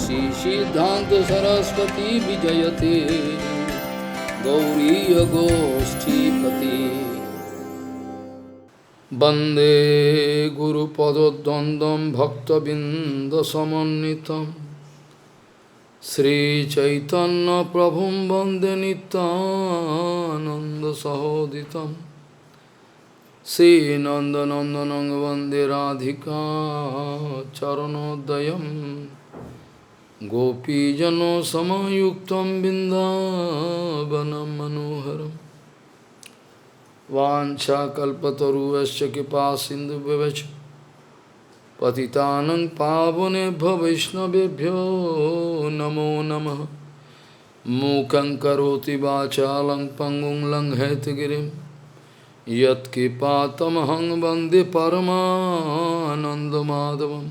श्री सिद्धांत सरस्वती विजयते गौरीय गोष्ठीपति वंदे गुरुपद्वंद्वं भक्तबिंदसमन्वितं श्रीचैतन्य प्रभुं वंदे नित्यानन्दसहोदितं श्रीनन्दनन्दनं वंदे राधिका चरणोदयं गोपीजनसमायुक्तं बिन्दावनं मनोहरम् वाञ्छाकल्पतरुश्च कृपासिन्धुभ्यश्च पतितानं पावनेभ्यो वैष्णवेभ्यो नमो नमः। मूकं करोति वाचालं पङ्गुं लङ्घयितगिरिं यत्कृपातमहं वन्दे परमानन्दमाधवं।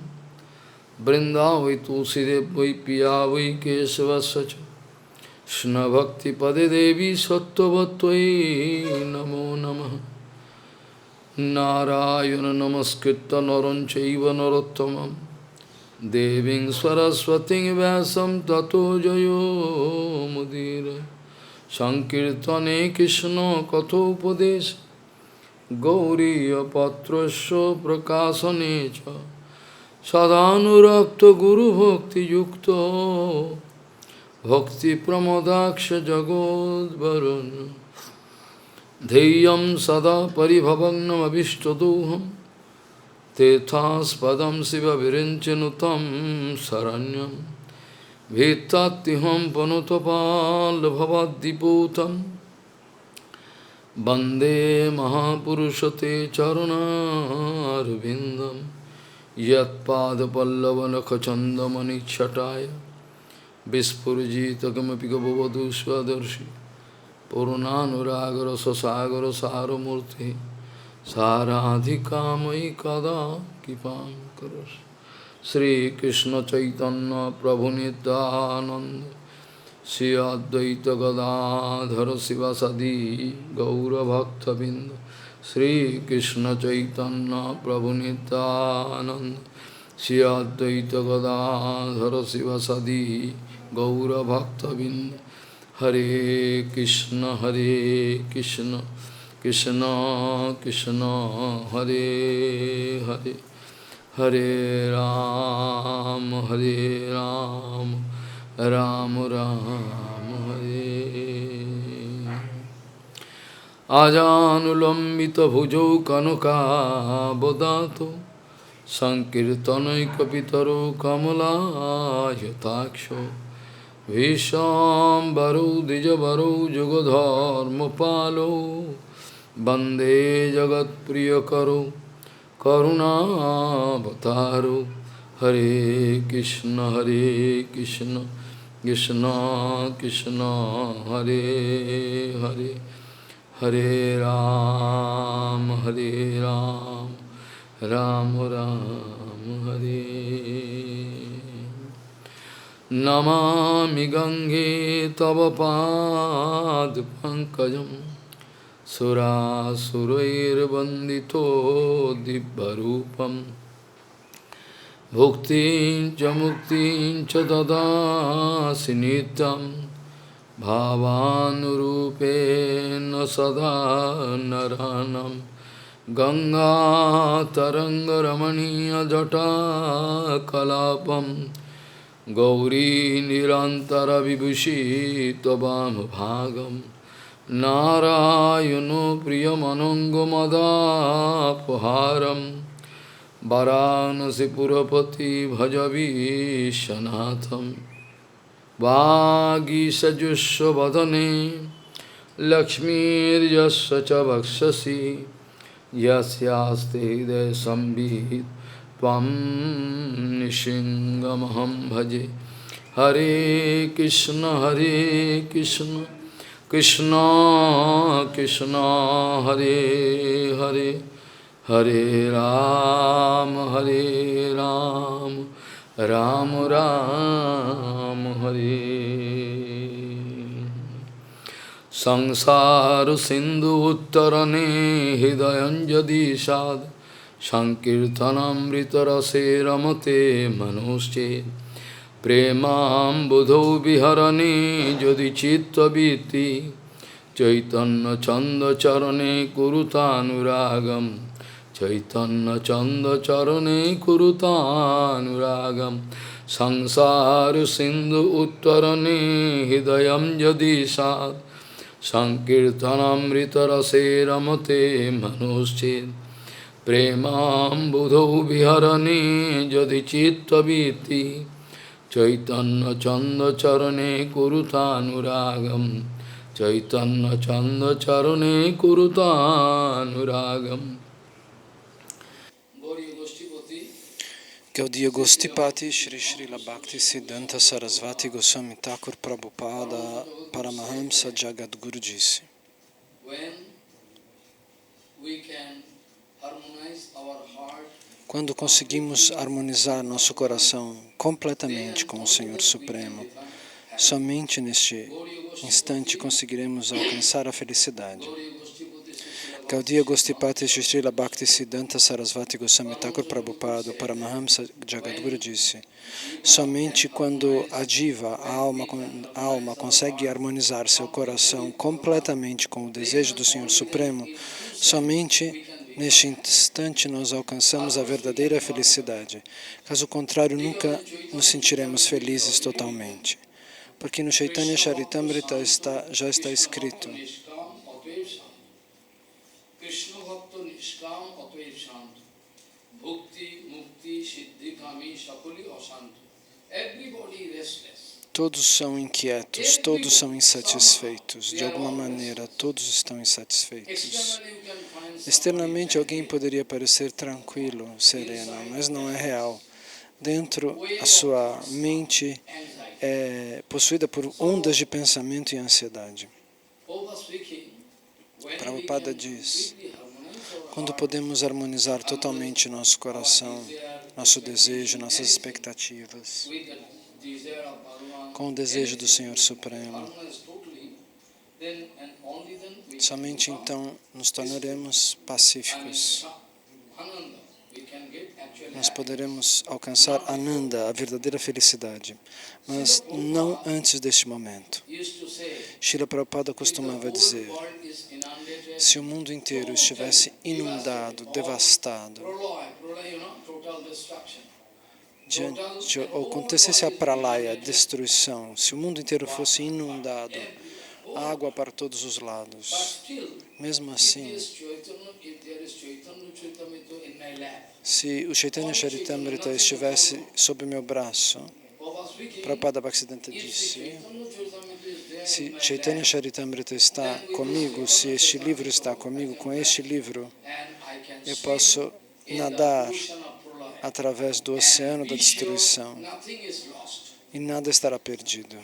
वृन्दावै तुलसीदेव वै पिया वै केशवस्य च कृष्णभक्तिपदे देवी सत्त्ववत्त्वयि नमो नमः। नारायण नमस्कृत्य नरं चैव नरोत्तमं देवीं सरस्वतीं व्यासं ततो जयो मुदीरये। संकीर्तने कृष्ण कथोपदेश गौरीयपत्रस्य प्रकाशने च सदानुरक्त गुरुभक्तियुक्तो भक्ति प्रमोदाक्ष जगोद्वरुन् धैर्यं सदा परिभवग्नमभिष्टदोहं तेथास्पदं शिवविरिञ्चनुतं शरण्यं भीत्तात्तिहं पनुतपाल्भवद्दिपूतं वन्दे महापुरुषते चरणारविन्दं यत्पादपल्लवनखचन्दमणिच्छटाय विस्फुजित किमपि गवधू स्वदर्शी पूर्णानुरागर ससागर सारमूर्ति साराधिका मयि कदा कृपां करोषि। श्रीकृष्ण चैतन्य प्रभु नित्यानंद श्री अद्वैत गदाधर शिवासादि गौरभक्तबिंद। श्रीकृष्ण चैतन्य प्रभु नित्यानंद श्री अद्वैत गदाधर शिवासादि गौरभक्तबिंद। हरे कृष्ण कृष्ण कृष्ण हरे हरे हरे राम राम राम हरे। आजानुलंबित भुजौ कनकाबदातो संकीर्तनैकपितरो कमलायताक्षो विश्वाम्बरो द्विजवरो जुगधर्मपालो वन्दे जगत्प्रियकरो करुणावतारो। हरे कृष्ण कृष्ण कृष्ण हरे हरे हरे राम राम राम हरे। नमामि गंगे तव पादपङ्कजं सुरासुरैर्वन्दितो दिव्यरूपं भुक्तिं च मुक्तिं च ददासि नित्यं भावानुरूपेण सदा नरानं। गंगातरङ्गरमणीयजटाकलापं गौरी निरन्तरविभूषी त्ववाम भागं। नारायणो प्रियमनङ्गमदापहारं वाराणसीपुरपति भजवीशनाथं। वागीसजुष्वदने लक्ष्मीर्यस्य च वक्षसि यस्यास्ते हृदय संवित् त्वं निशिङ्गमहं भजे। हरे कृष्ण कृष्ण कृष्ण हरे हरे हरे राम राम राम हरे। संसार सिंधु उत्तरणे हृदयंजदि साद संकीर्तनामृतरसे रमते मनोश्चेत् Premam budho viharani jodi chitta viti Chaitanya chanda charane kurutanuragam Chaitanya chanda charane kurutanuragam Sansara sindhu uttarane hidayam jadi sad Sankirtanamrita rase ramate manuschid Premam budho viharani jadi chitta viti Chaitanya chanda charane kurutanuragam Chaitanya chanda charane kurutanuragam. Gaudiya Gostipati Shri Srila Bhakti Siddhanta Sarasvati Goswami Thakur Prabhupada Paramahamsa Jagadguru disse: quando conseguimos harmonizar nosso coração completamente com o Senhor Supremo, somente neste instante conseguiremos alcançar a felicidade. Gaudiya Gostipati Srila Bhakti Siddhanta Sarasvati Goswami Thakur Prabhupada Paramahamsa Jagadguru disse: somente quando a diva, a alma consegue harmonizar seu coração completamente com o desejo do Senhor Supremo, somente neste instante nós alcançamos a verdadeira felicidade. Caso contrário, nunca nos sentiremos felizes totalmente. Porque no Chaitanya Charitamrita já está escrito: todos são inquietos, todos são insatisfeitos. De alguma maneira, todos estão insatisfeitos. Externamente, alguém poderia parecer tranquilo, sereno, mas não é real. Dentro, a sua mente é possuída por ondas de pensamento e ansiedade. Prabhupada diz: quando podemos harmonizar totalmente nosso coração, nosso desejo, nossas expectativas, com o desejo do Senhor Supremo, somente então nos tornaremos pacíficos. Nós poderemos alcançar Ananda, a verdadeira felicidade, mas não antes deste momento. Srila Prabhupada costumava dizer: se o mundo inteiro estivesse inundado, devastado, ou acontecesse a pralaya, a destruição, se o mundo inteiro fosse inundado, água para todos os lados, mesmo assim, se o Chaitanya Charitamrita estivesse sob meu braço, Prabhupada Bhaktisiddhanta disse: se Chaitanya Charitamrita está comigo, se este livro está comigo, com este livro, eu posso nadar através do oceano da destruição e nada estará perdido.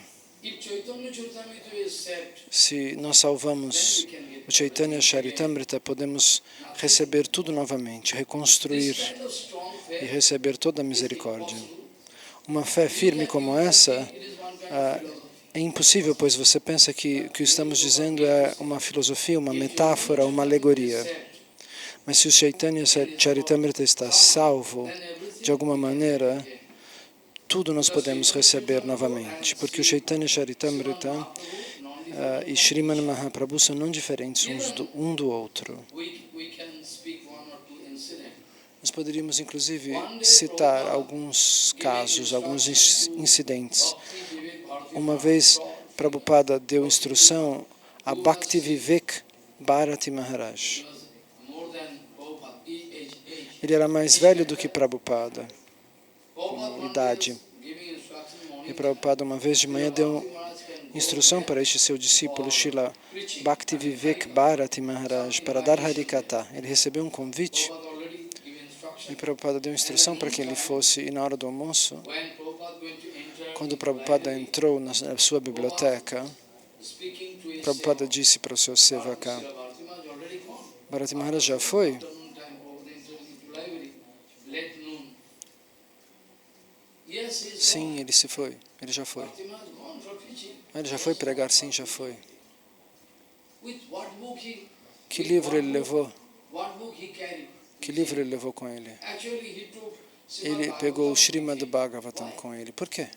Se nós salvamos o Chaitanya Charitamrita, podemos receber tudo novamente, reconstruir e receber toda a misericórdia. Uma fé firme como essa é impossível, pois você pensa que o que estamos dizendo é uma filosofia, uma metáfora, uma alegoria. Mas se o Chaitanya Charitamrita está salvo, de alguma maneira, tudo nós podemos receber novamente, porque o Chaitanya Charitamrita e Sriman Mahaprabhu são não diferentes um do outro. Nós poderíamos, inclusive, citar alguns casos, alguns incidentes. Uma vez, Prabhupada deu instrução a Bhaktivivek Bharati Maharaj. Ele era mais velho do que Prabhupada, com idade. E Prabhupada, uma vez de manhã, deu instrução para este seu discípulo, Srila Bhaktivivek Bharati Maharaj, para dar Harikatha. Ele recebeu um convite e Prabhupada deu instrução para que ele fosse, e na hora do almoço, quando Prabhupada entrou na sua biblioteca, Prabhupada disse para o seu Sevaka: Bharati Maharaj já foi? Sim, ele se foi. Ele já foi. Ele já foi pregar? Sim, já foi. Que livro ele levou? Que livro ele levou com ele? Ele pegou o Srimad Bhagavatam com ele. Por quê?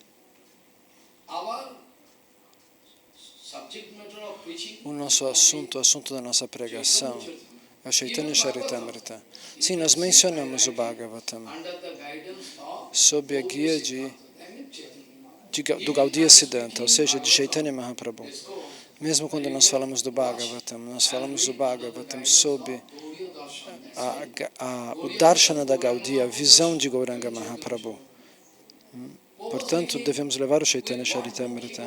O nosso assunto, o assunto da nossa pregação é o Chaitanya Charitamrita. Sim, nós mencionamos o Bhagavatam sob a guia do Gaudiya Siddhanta, ou seja, de Chaitanya Mahaprabhu. Mesmo quando nós falamos do Bhagavatam, nós falamos do Bhagavatam sob o Darshana da Gaudiya, a visão de Gauranga Mahaprabhu. Portanto, devemos levar o Chaitanya Charitamrita.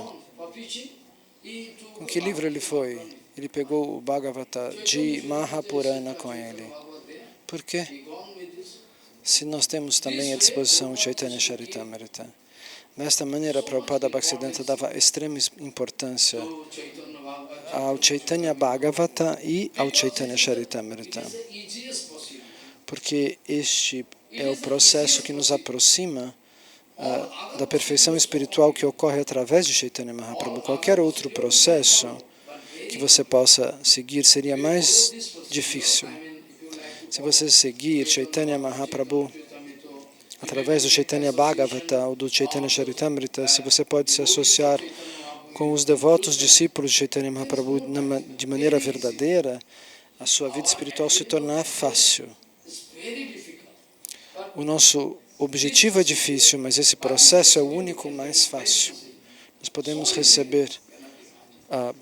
Com que livro ele foi? Ele pegou o Bhagavata de Mahapurana com ele. Por quê? Se nós temos também à disposição o Chaitanya Charitamrita. Desta maneira, Prabhupada Bhaktisiddhanta dava extrema importância ao Chaitanya Bhagavata e ao Chaitanya Charitamrita. Porque este é o processo que nos aproxima da perfeição espiritual que ocorre através de Chaitanya Mahaprabhu. Qualquer outro processo que você possa seguir seria mais difícil. Se você seguir Chaitanya Mahaprabhu através do Chaitanya Bhagavata ou do Chaitanya Charitamrita, se você pode se associar com os devotos discípulos de Chaitanya Mahaprabhu de maneira verdadeira, a sua vida espiritual se tornar fácil. O nosso objetivo é difícil, mas esse processo é o único mais fácil. Nós podemos receber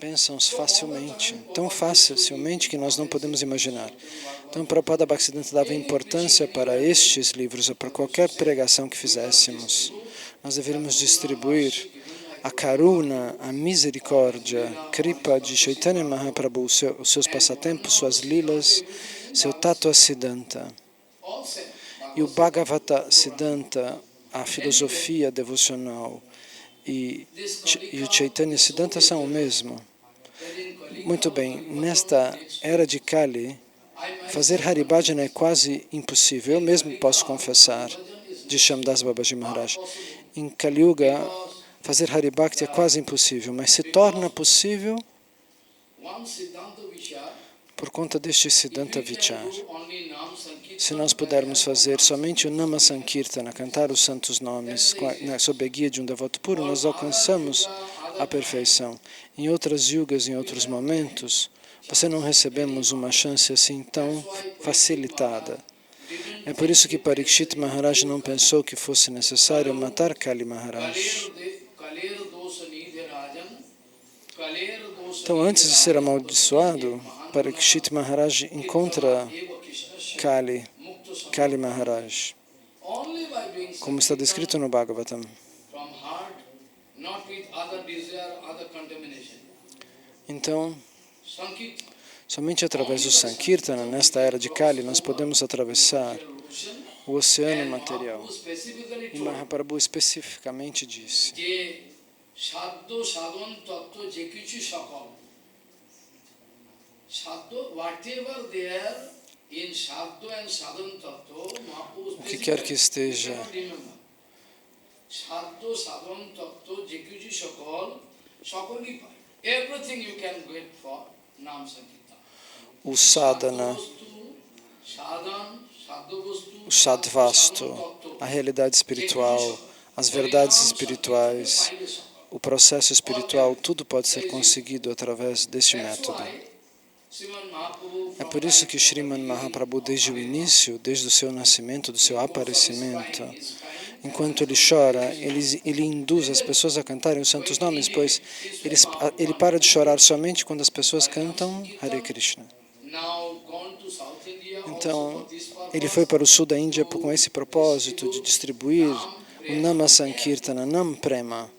bênçãos facilmente, tão facilmente que nós não podemos imaginar. Então, Prabhupada Bhaktisiddhanta dava importância para estes livros, ou para qualquer pregação que fizéssemos. Nós deveríamos distribuir a karuna, a misericórdia, kripa de Chaitanya Mahaprabhu, os seus passatempos, suas lilas, seu tattva siddhanta. E o Bhagavata Siddhanta, a filosofia devocional, e o Chaitanya Siddhanta são o mesmo. Muito bem, nesta era de Kali, fazer Haribhajana é quase impossível. Eu mesmo posso confessar, diz Shyamdas Babaji Maharaj. Em Kali Yuga, fazer Haribhakti é quase impossível, mas se torna possível por conta deste Siddhanta Vichar. Se nós pudermos fazer somente o Nama Sankirtana, cantar os santos nomes sob a guia de um devoto puro, nós alcançamos a perfeição. Em outras yugas, em outros momentos, você não recebemos uma chance assim tão facilitada. É por isso que Parikshit Maharaj não pensou que fosse necessário matar Kali Maharaj. Então, antes de ser amaldiçoado, Parikshit Maharaj encontra Kali Maharaj, como está descrito no Bhagavatam. Então, somente através do Sankirtana, nesta era de Kali, nós podemos atravessar o oceano material. E Mahaprabhu especificamente disse o que quer que esteja o sadhana, o sadvastu, a realidade espiritual, as verdades espirituais, o processo espiritual, tudo pode ser conseguido através deste método. É por isso que Sriman Mahaprabhu, desde o início, desde o seu nascimento, do seu aparecimento, enquanto ele chora, ele induz as pessoas a cantarem os santos nomes, pois ele para de chorar somente quando as pessoas cantam Hare Krishna. Então, ele foi para o sul da Índia com esse propósito de distribuir o Nama Sankirtana, Nam Prema,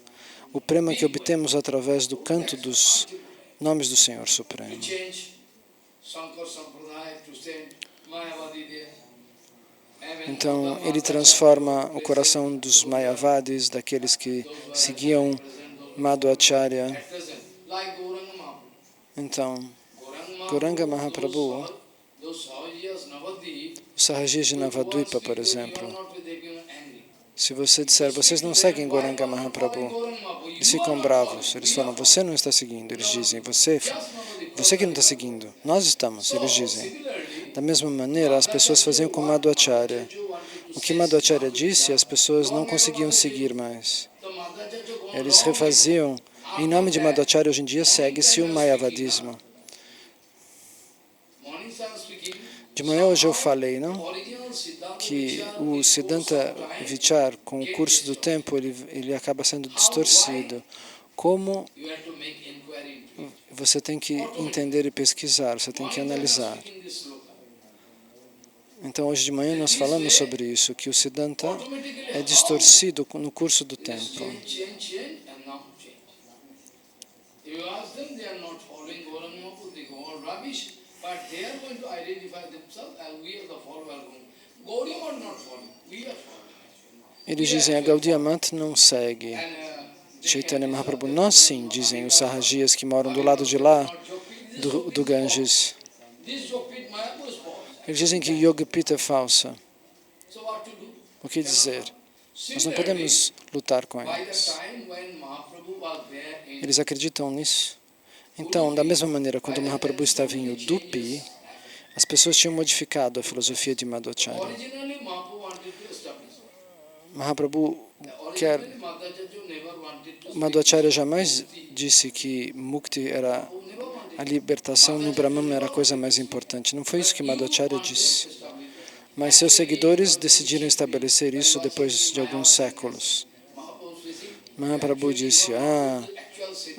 o prema que obtemos através do canto dos nomes do Senhor Supremo. Então, ele transforma o coração dos Mayavadis, daqueles que seguiam Madhvacharya. Então, Gauranga Mahaprabhu, o Sahajis de Navadvipa, por exemplo, se você disser, vocês não seguem Gauranga Mahaprabhu, eles ficam bravos. Eles falam, você não está seguindo. Eles dizem, você que não está seguindo. Nós estamos, eles dizem. Da mesma maneira, as pessoas faziam com Madhvacharya. O que Madhvacharya disse, as pessoas não conseguiam seguir mais. Eles refaziam. Em nome de Madhvacharya, hoje em dia, segue-se o Mayavadismo. De manhã hoje eu falei, não? Que o Siddhanta Vichar, com o curso do tempo, ele acaba sendo distorcido. Como você tem que entender e pesquisar, você tem que analisar. Então, hoje de manhã nós falamos sobre isso, que o Siddhanta é distorcido no curso do tempo. Eles dizem, a Gaudiya Math não segue Chaitanya Mahaprabhu. Nós sim, dizem os Sahajias que moram do lado de lá, do Ganges. Eles dizem que Yoga Pita é falsa. O que dizer? Nós não podemos lutar com eles. Eles acreditam nisso. Então, da mesma maneira, quando Mahaprabhu estava em Udupi, as pessoas tinham modificado a filosofia de Madhvacharya. Mahaprabhu quer... Madhvacharya jamais disse que Mukti era a libertação no Brahman era a coisa mais importante. Não foi isso que Madhvacharya disse. Mas seus seguidores decidiram estabelecer isso depois de alguns séculos. Mahaprabhu disse,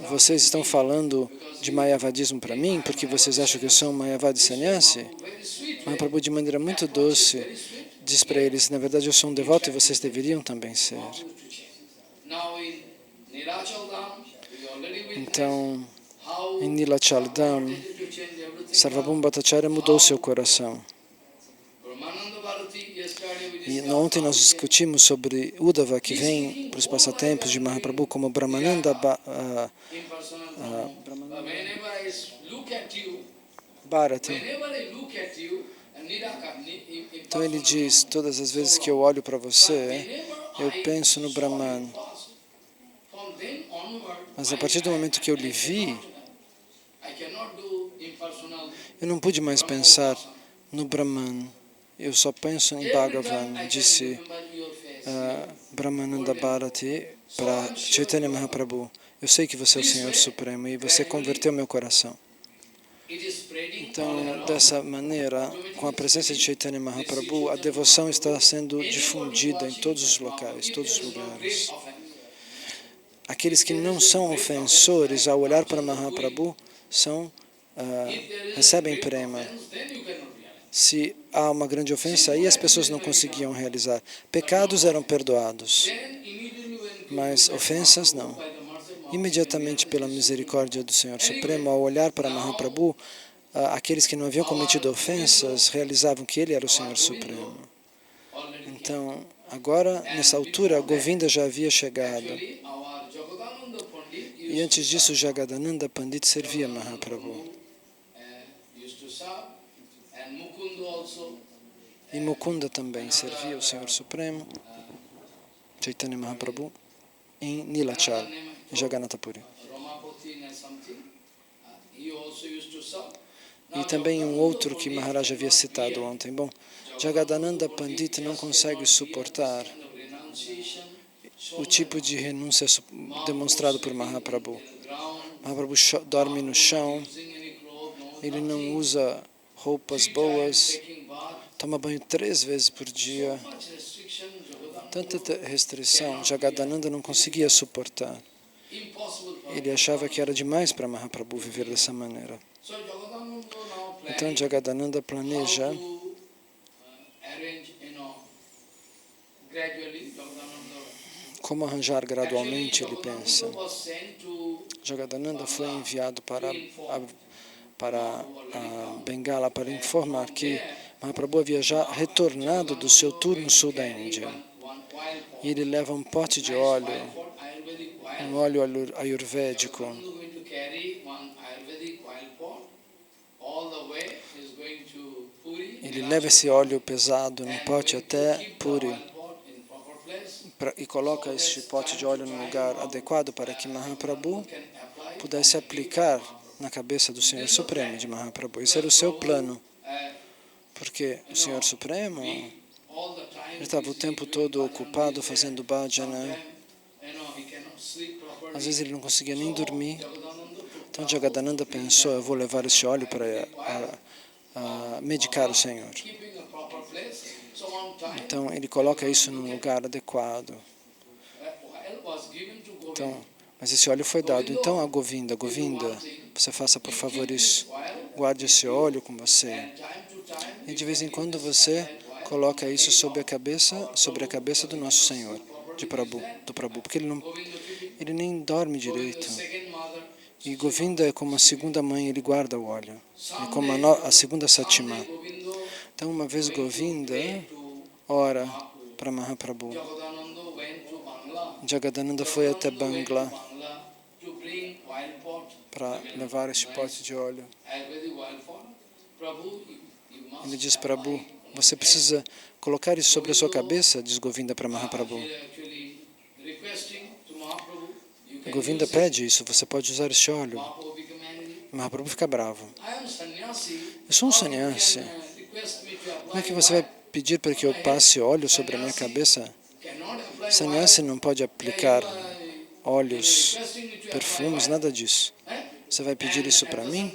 vocês estão falando de Mayavadismo para mim, porque vocês acham que eu sou um Mayavadi sannyasi? Mahaprabhu, de maneira muito doce, diz para eles, na verdade eu sou um devoto e vocês deveriam também ser. Então, em Nilachal Dham, Sarvabhauma Bhattacharya mudou seu coração. E ontem nós discutimos sobre Uddhava, que vem para os passatempos de Mahaprabhu como Brahmananda Bharati. Então ele diz, todas as vezes que eu olho para você, eu penso no Brahman. Mas a partir do momento que eu lhe vi, eu não pude mais pensar no Brahman. Eu só penso em Bhagavan, disse Brahmananda Bharati para Chaitanya Mahaprabhu. Eu sei que você é o Senhor Supremo e você converteu meu coração. Então, dessa maneira, com a presença de Chaitanya Mahaprabhu, a devoção está sendo difundida em todos os locais, todos os lugares. Aqueles que não são ofensores, ao olhar para Mahaprabhu, recebem prema. Se há uma grande ofensa, aí as pessoas não conseguiam realizar. Pecados eram perdoados, mas ofensas não. Imediatamente, pela misericórdia do Senhor Supremo, ao olhar para Mahaprabhu, aqueles que não haviam cometido ofensas realizavam que Ele era o Senhor Supremo. Então, agora, nessa altura, Govinda já havia chegado. E antes disso, Jagadananda Pandit servia Mahaprabhu. E Mukunda também servia o Senhor Supremo, Chaitanya Mahaprabhu, em Nilachal, em Jagannatha Puri. E também um outro que Maharaj havia citado ontem. Bom, Jagadananda Pandit não consegue suportar o tipo de renúncia demonstrado por Mahaprabhu. Mahaprabhu dorme no chão, ele não usa roupas boas, toma banho 3 vezes por dia. Tanta restrição, Jagadananda não conseguia suportar. Ele achava que era demais para Mahaprabhu viver dessa maneira. Então Jagadananda planeja como arranjar gradualmente, ele pensa. Jagadananda foi enviado para a Bengala para informar que Mahaprabhu havia já retornado do seu tour no sul da Índia. E ele leva um pote de óleo, um óleo ayurvédico. Ele leva esse óleo pesado num pote até Puri e coloca este pote de óleo no lugar adequado para que Mahaprabhu pudesse aplicar na cabeça do Senhor Supremo de Mahaprabhu. Esse era o seu plano, porque o Senhor Supremo ele estava o tempo todo ocupado fazendo bhajana, Às vezes ele não conseguia nem dormir. Então Jagadananda pensou, eu vou levar esse óleo para medicar o Senhor. Então ele coloca isso num lugar adequado. Então, mas esse óleo foi dado. Então a Govinda, você faça por favor isso. Guarde esse óleo com você. E de vez em quando você coloca isso sobre a cabeça do nosso Senhor, do Prabhu, porque ele nem dorme direito. E Govinda é como a segunda mãe, ele guarda o óleo. É como a segunda Satima. Então uma vez Govinda ora para Mahaprabhu. Jagadananda foi até Bangla para levar este pote de óleo. Ele diz, Prabhu, você precisa colocar isso sobre a sua cabeça, diz Govinda para Mahaprabhu. Govinda pede isso, você pode usar este óleo. Mahaprabhu fica bravo. Eu sou um sannyasi. Como é que você vai pedir para que eu passe óleo sobre a minha cabeça? Sannyasi não pode aplicar óleos, perfumes, nada disso. Você vai pedir isso para mim?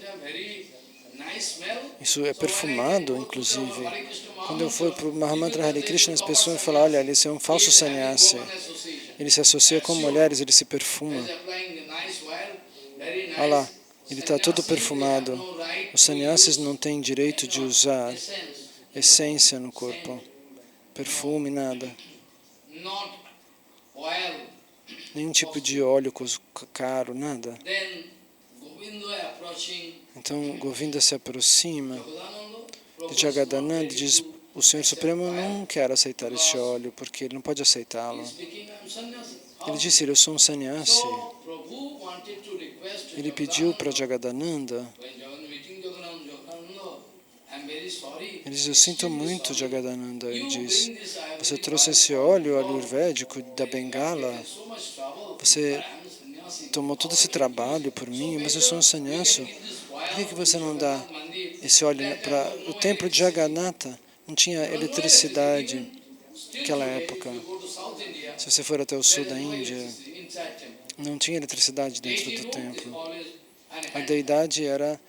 Isso é perfumado, inclusive. Quando eu for para o Mahamantra Hare Krishna, as pessoas falam, olha, ele é um falso sannyasi. Ele se associa com mulheres, ele se perfuma. Olha lá, ele está todo perfumado. Os sannyasis não têm direito de usar essência no corpo, perfume, nada. Nenhum tipo de óleo caro, nada. Então Govinda se aproxima de Jagadananda e diz, o Senhor Supremo não quer aceitar este óleo, porque ele não pode aceitá-lo. Ele disse, eu sou um sannyasi. Ele pediu para Jagadananda, ele diz, eu sinto muito, Jagadananda. Ele diz, você trouxe esse óleo ayurvédico da Bengala, você tomou todo esse trabalho por mim, mas eu sou um sannyasi. Por que você não dá esse óleo para o templo de Jagannatha? Não tinha eletricidade naquela época. Se você for até o sul da Índia, não tinha eletricidade dentro do templo. A deidade era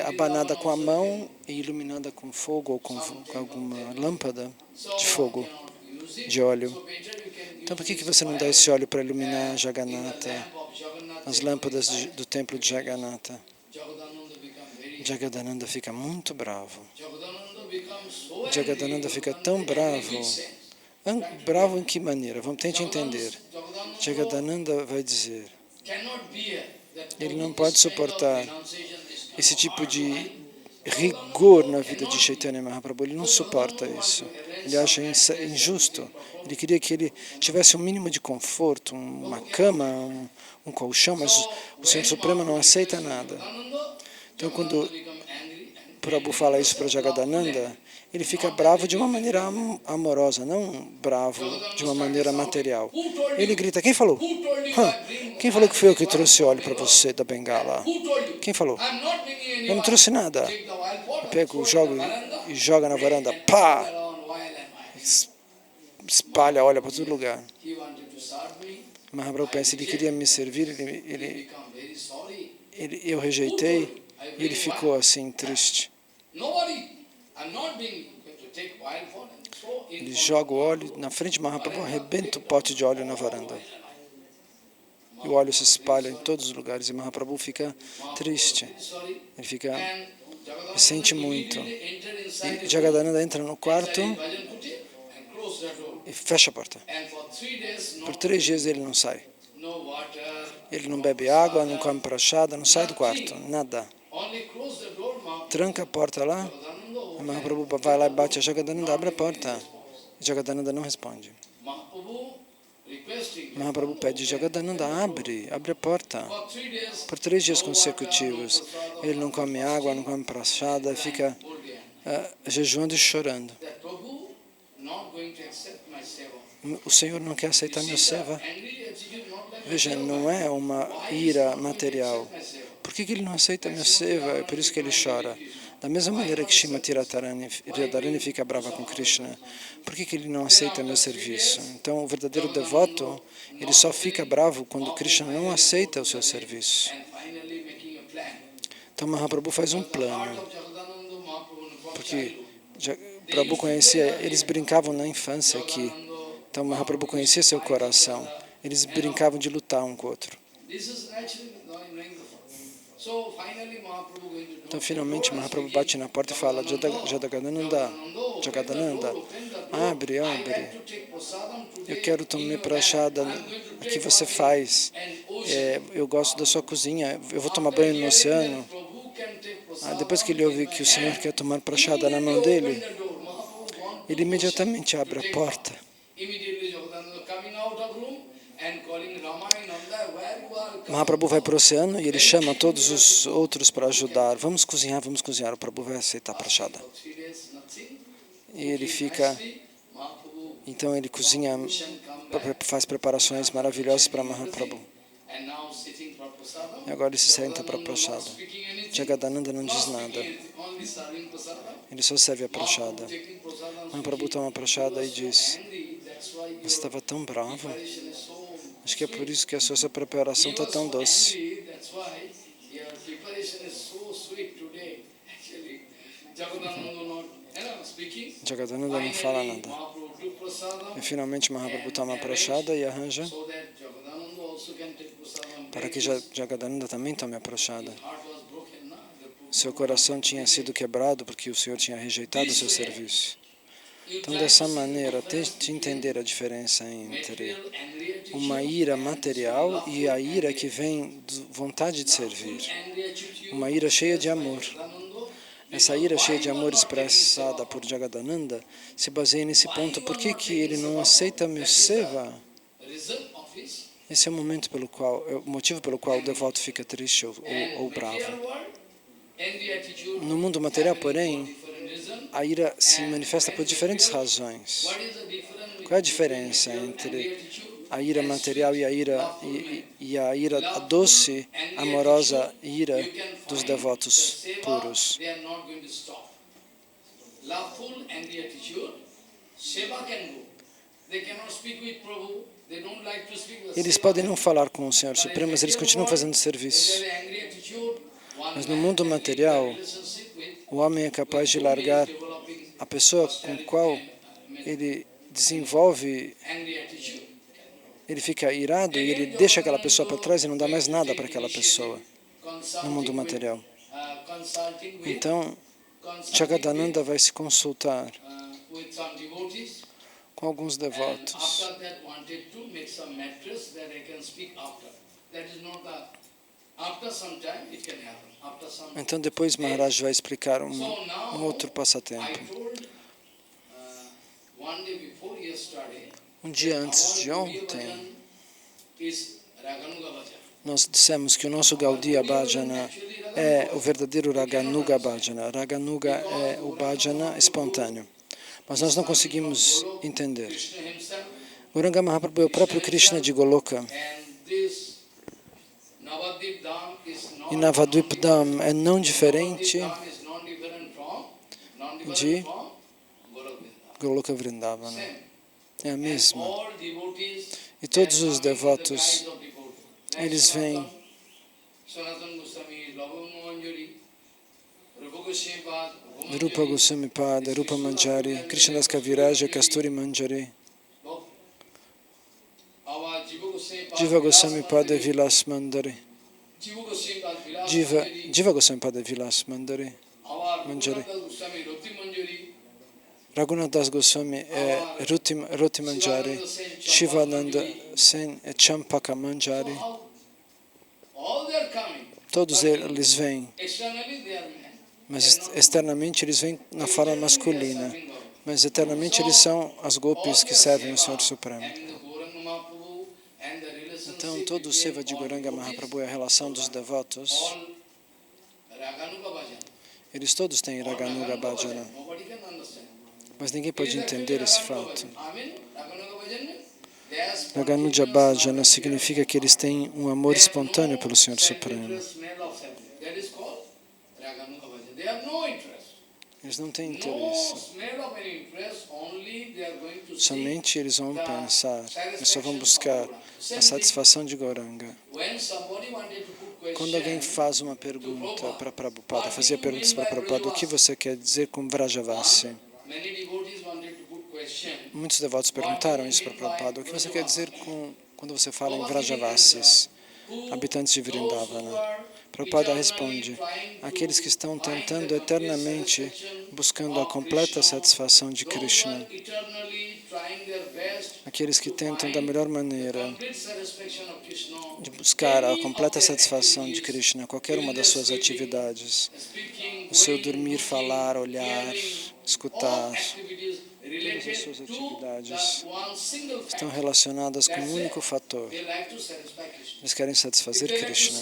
abanada com a mão e iluminada com fogo ou com alguma lâmpada de fogo, de óleo. Então por que você não dá esse óleo para iluminar Jagannatha, as lâmpadas do templo de Jagannatha? Jagadananda fica muito bravo. Jagadananda fica tão bravo. Bravo em que maneira? Tente entender. Jagadananda vai dizer, ele não pode suportar esse tipo de rigor na vida de Chaitanya Mahaprabhu. Ele não suporta isso. Ele acha injusto. Ele queria que ele tivesse um mínimo de conforto, uma cama, um colchão, mas o Senhor Supremo não aceita nada. Então, quando Prabhu fala isso para Jagadananda, ele fica bravo de uma maneira amorosa, não bravo de uma maneira material. Ele grita, quem falou? Quem falou que foi eu que trouxe óleo para você da Bengala? Quem falou? Eu não trouxe nada. Eu pego, jogo e joga na varanda, pá! Espalha óleo para todo lugar. Mahaprabhu pensa, ele queria me servir, eu rejeitei, e ele ficou assim, triste. Ele joga o óleo na frente de Mahaprabhu, arrebenta o pote de óleo na varanda. E o óleo se espalha em todos os lugares, e Mahaprabhu fica triste. Ele sente muito. E Jagadananda entra no quarto e fecha a porta. Por 3 dias ele não sai. Ele não bebe água, não come prachada, não sai do quarto, nada. Tranca a porta lá, e Mahaprabhu vai lá e bate a Jagadananda, abre a porta. Jagadananda não responde. Mahaprabhu pede, Jagadananda, abre a porta. Por 3 dias consecutivos, ele não come água, não come prachada, fica jejuando e chorando. O Senhor não quer aceitar meu seva. Veja, não é uma ira material. Por que ele não aceita meu seva? É por isso que ele chora. Da mesma maneira que Srimati Radharani fica brava com Krishna, por que ele não aceita meu serviço? Então, o verdadeiro devoto, ele só fica bravo quando Krishna não aceita o seu serviço. Então, Mahaprabhu faz um plano, porque Prabhu conhecia, eles brincavam na infância aqui. Então, Mahaprabhu conhecia seu coração. Eles brincavam de lutar um com o outro. Então, finalmente, Mahaprabhu bate na porta e fala, Jadagadhananda, abre. Eu quero tomar prashada que você faz. Eu gosto da sua cozinha. Eu vou tomar banho no oceano. Depois que ele ouve que o Senhor quer tomar prashada na mão dele, ele imediatamente abre a porta. Mahaprabhu vai para o oceano e ele chama todos os outros para ajudar. Vamos cozinhar. O Prabhu vai aceitar prashada. E ele fica... Então ele cozinha, faz preparações maravilhosas para Mahaprabhu. E agora ele se senta para prashada. Jagadananda não diz nada. Ele só serve a prashada. Mahaprabhu toma a prashada e diz, você estava tão bravo. Acho que é por isso que a sua preparação está tão doce. Jagadananda não fala nada. E finalmente Mahaprabhu toma a prashada e arranja para que Jagadananda também tome a prashada. Seu coração tinha sido quebrado porque o Senhor tinha rejeitado o seu serviço. Então, dessa maneira, tente entender a diferença entre uma ira material e a ira que vem de vontade de servir. Uma ira cheia de amor. Essa ira cheia de amor expressada por Jagadananda se baseia nesse ponto. Por que ele não aceita meu seva? Esse é o momento o motivo pelo qual o devoto fica triste ou bravo. No mundo material, porém, a ira se manifesta por diferentes razões. Qual é a diferença entre a ira material e a ira doce, amorosa ira dos devotos puros? Eles podem não falar com o Senhor Supremo, mas eles continuam fazendo serviço. Mas no mundo material, o homem é capaz de largar a pessoa com a qual ele desenvolve, ele fica irado e ele deixa aquela pessoa para trás e não dá mais nada para aquela pessoa no mundo material. Então, Jagadananda vai se consultar com alguns devotos. Então depois Maharaj vai explicar um outro passatempo. Um dia antes de ontem, nós dissemos que o nosso Gaudiya Bhajana é o verdadeiro Raganuga Bhajana. Raganuga é o Bhajana espontâneo. Mas nós não conseguimos entender. Gauranga Mahaprabhu é o próprio Krishna de Goloka. E Navadvip Dham é não diferente de Goloka Vrindavana. É a mesma. E todos os devotos, eles vêm Rupa Goswami Pada, Rupa Manjari, Krishnadas Kaviraja, Kasturi Manjari, Jiva Goswami Pada, Vilas Mandari, Jiva Goswami Pada, Vilas Mandari, Manjari, Raghunath Das Goswami é Ruti Manjari, Shivananda Sen é Champaka Manjari. Todos eles vêm, mas externamente eles vêm na forma masculina, mas eternamente eles são as golpes que servem o Senhor Supremo. Então, todo o Seva de Gauranga Mahaprabhu é a relação dos devotos. Eles todos têm Raganuga Bhajana, mas ninguém pode entender esse fato. Raganuga Bhajana significa que eles têm um amor espontâneo pelo Senhor Supremo. Eles não têm interesse. Somente eles vão pensar, eles só vão buscar a satisfação de Gauranga. Quando alguém faz uma pergunta para Prabhupada, fazia perguntas para Prabhupada, o que você quer dizer com Vrajavasi? Muitos devotos perguntaram isso para Prabhupada, o que você quer dizer quando você fala em Vrajavasis, habitantes de Vrindavana? Prabhupada responde, aqueles que estão tentando eternamente, buscando a completa satisfação de Krishna, aqueles que tentam da melhor maneira de buscar a completa satisfação de Krishna, qualquer uma das suas atividades, o seu dormir, falar, olhar, escutar, todas as suas atividades estão relacionadas com um único fator. Eles querem satisfazer Krishna.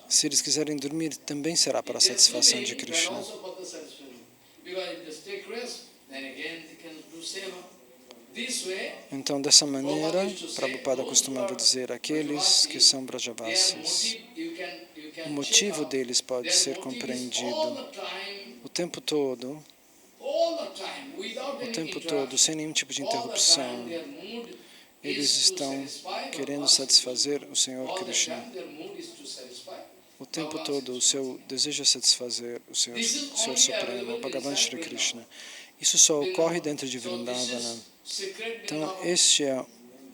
Se eles quiserem dormir, também será para a satisfação de Krishna. Então, dessa maneira, Prabhupada costumava dizer, aqueles que são Brajavasis, o motivo deles pode ser compreendido o tempo todo, sem nenhum tipo de interrupção. Eles estão querendo satisfazer o Senhor Krishna. O tempo todo, o seu desejo é satisfazer o Senhor Supremo, o Bhagavan Shri Krishna. Isso só ocorre dentro de Vrindavana. Então, este é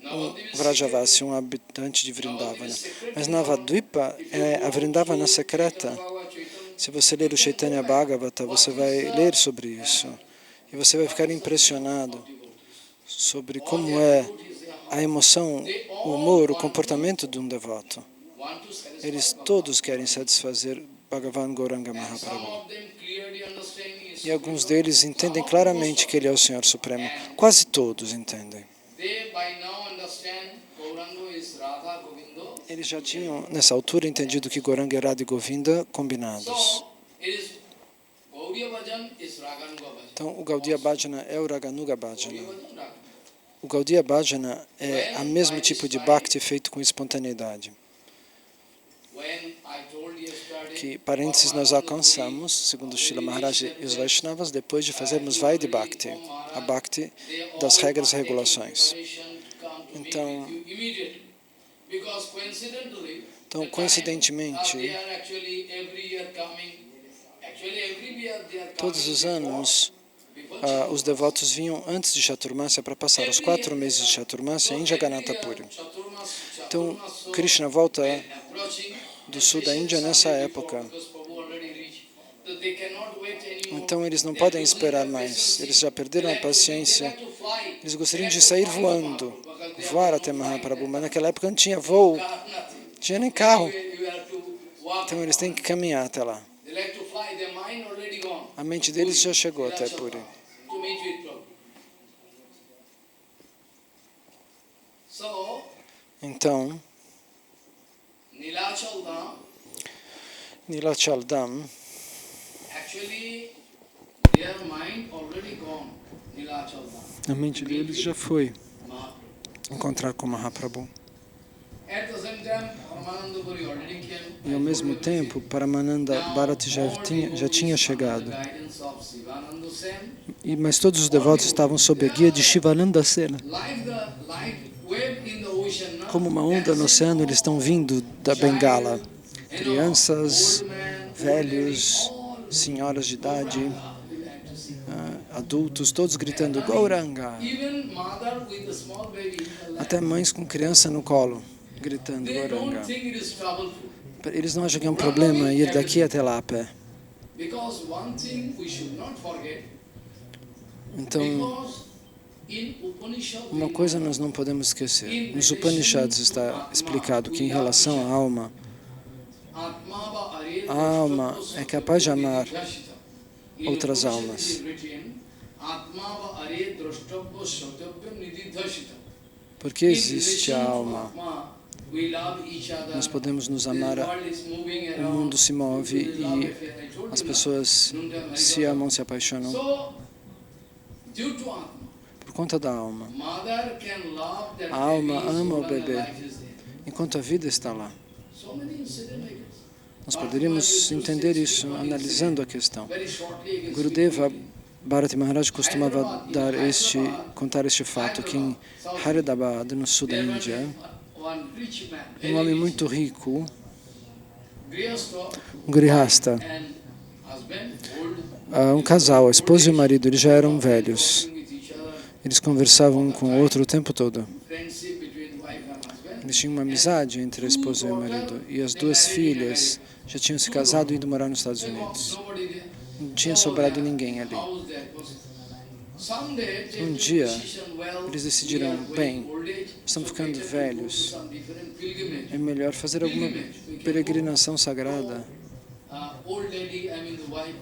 um Vrajavasi, um habitante de Vrindavana. Mas Navadvipa é a Vrindavana secreta. Se você ler o Chaitanya Bhagavata, você vai ler sobre isso. E você vai ficar impressionado sobre como é a emoção, o humor, o comportamento de um devoto. Eles todos querem satisfazer Bhagavan Gauranga Mahaprabhu. E alguns deles entendem claramente que Ele é o Senhor Supremo. Quase todos entendem. Eles já tinham, nessa altura, entendido que Gauranga e Radha e Govinda combinados. Então, o Gaudiya Bhajana é o Raganuga Bhajana. O Gaudiya Bhajana é o mesmo tipo de bhakti feito com espontaneidade. Que, parênteses, nós alcançamos, segundo Srila Maharaj e os Vaishnavas, depois de fazermos Vaidhi Bhakti, a Bhakti das regras e regulações. Então, coincidentemente, todos os anos, os devotos vinham antes de Chaturmasya para passar os 4 meses de Chaturmasya em Jagannatha Puri. Então, Krishna volta do sul da Índia nessa época. Então, eles não podem esperar mais. Eles já perderam a paciência. Eles gostariam de sair voando, voar até Mahaprabhu, mas naquela época não tinha voo, não tinha nem carro. Então, eles têm que caminhar até lá. A mente deles já chegou até Puri. Então, Nilachal Dham, a mente deles já foi encontrar com Mahaprabhu. E ao mesmo tempo, Paramananda Bharati já tinha chegado. Mas todos os devotos estavam sob a guia de Shivananda Sena. Como uma onda no oceano, eles estão vindo da Bengala. Crianças, velhos, senhoras de idade, adultos, todos gritando Gauranga. Até mães com criança no colo, gritando Gauranga. Eles não acham que é um problema ir daqui até lá a pé. Então, uma coisa nós não podemos esquecer. Nos Upanishads está explicado que em relação à alma, a alma é capaz de amar outras almas. Porque existe a alma. Nós podemos nos amar, o mundo se move e as pessoas se amam, se apaixonam por conta da alma. A alma ama o bebê enquanto a vida está lá. Nós poderíamos entender isso analisando a questão. Gurudeva Bharati Maharaj costumava contar este fato que em Haridabad, no sul da Índia, um homem muito rico, um grihasta, um casal, a esposa e o marido, eles já eram velhos. Eles conversavam um com o outro o tempo todo. Eles tinham uma amizade entre a esposa e o marido. E as duas filhas já tinham se casado e ido morar nos Estados Unidos. Não tinha sobrado ninguém ali. Um dia, eles decidiram, bem, estamos ficando velhos, é melhor fazer alguma peregrinação sagrada.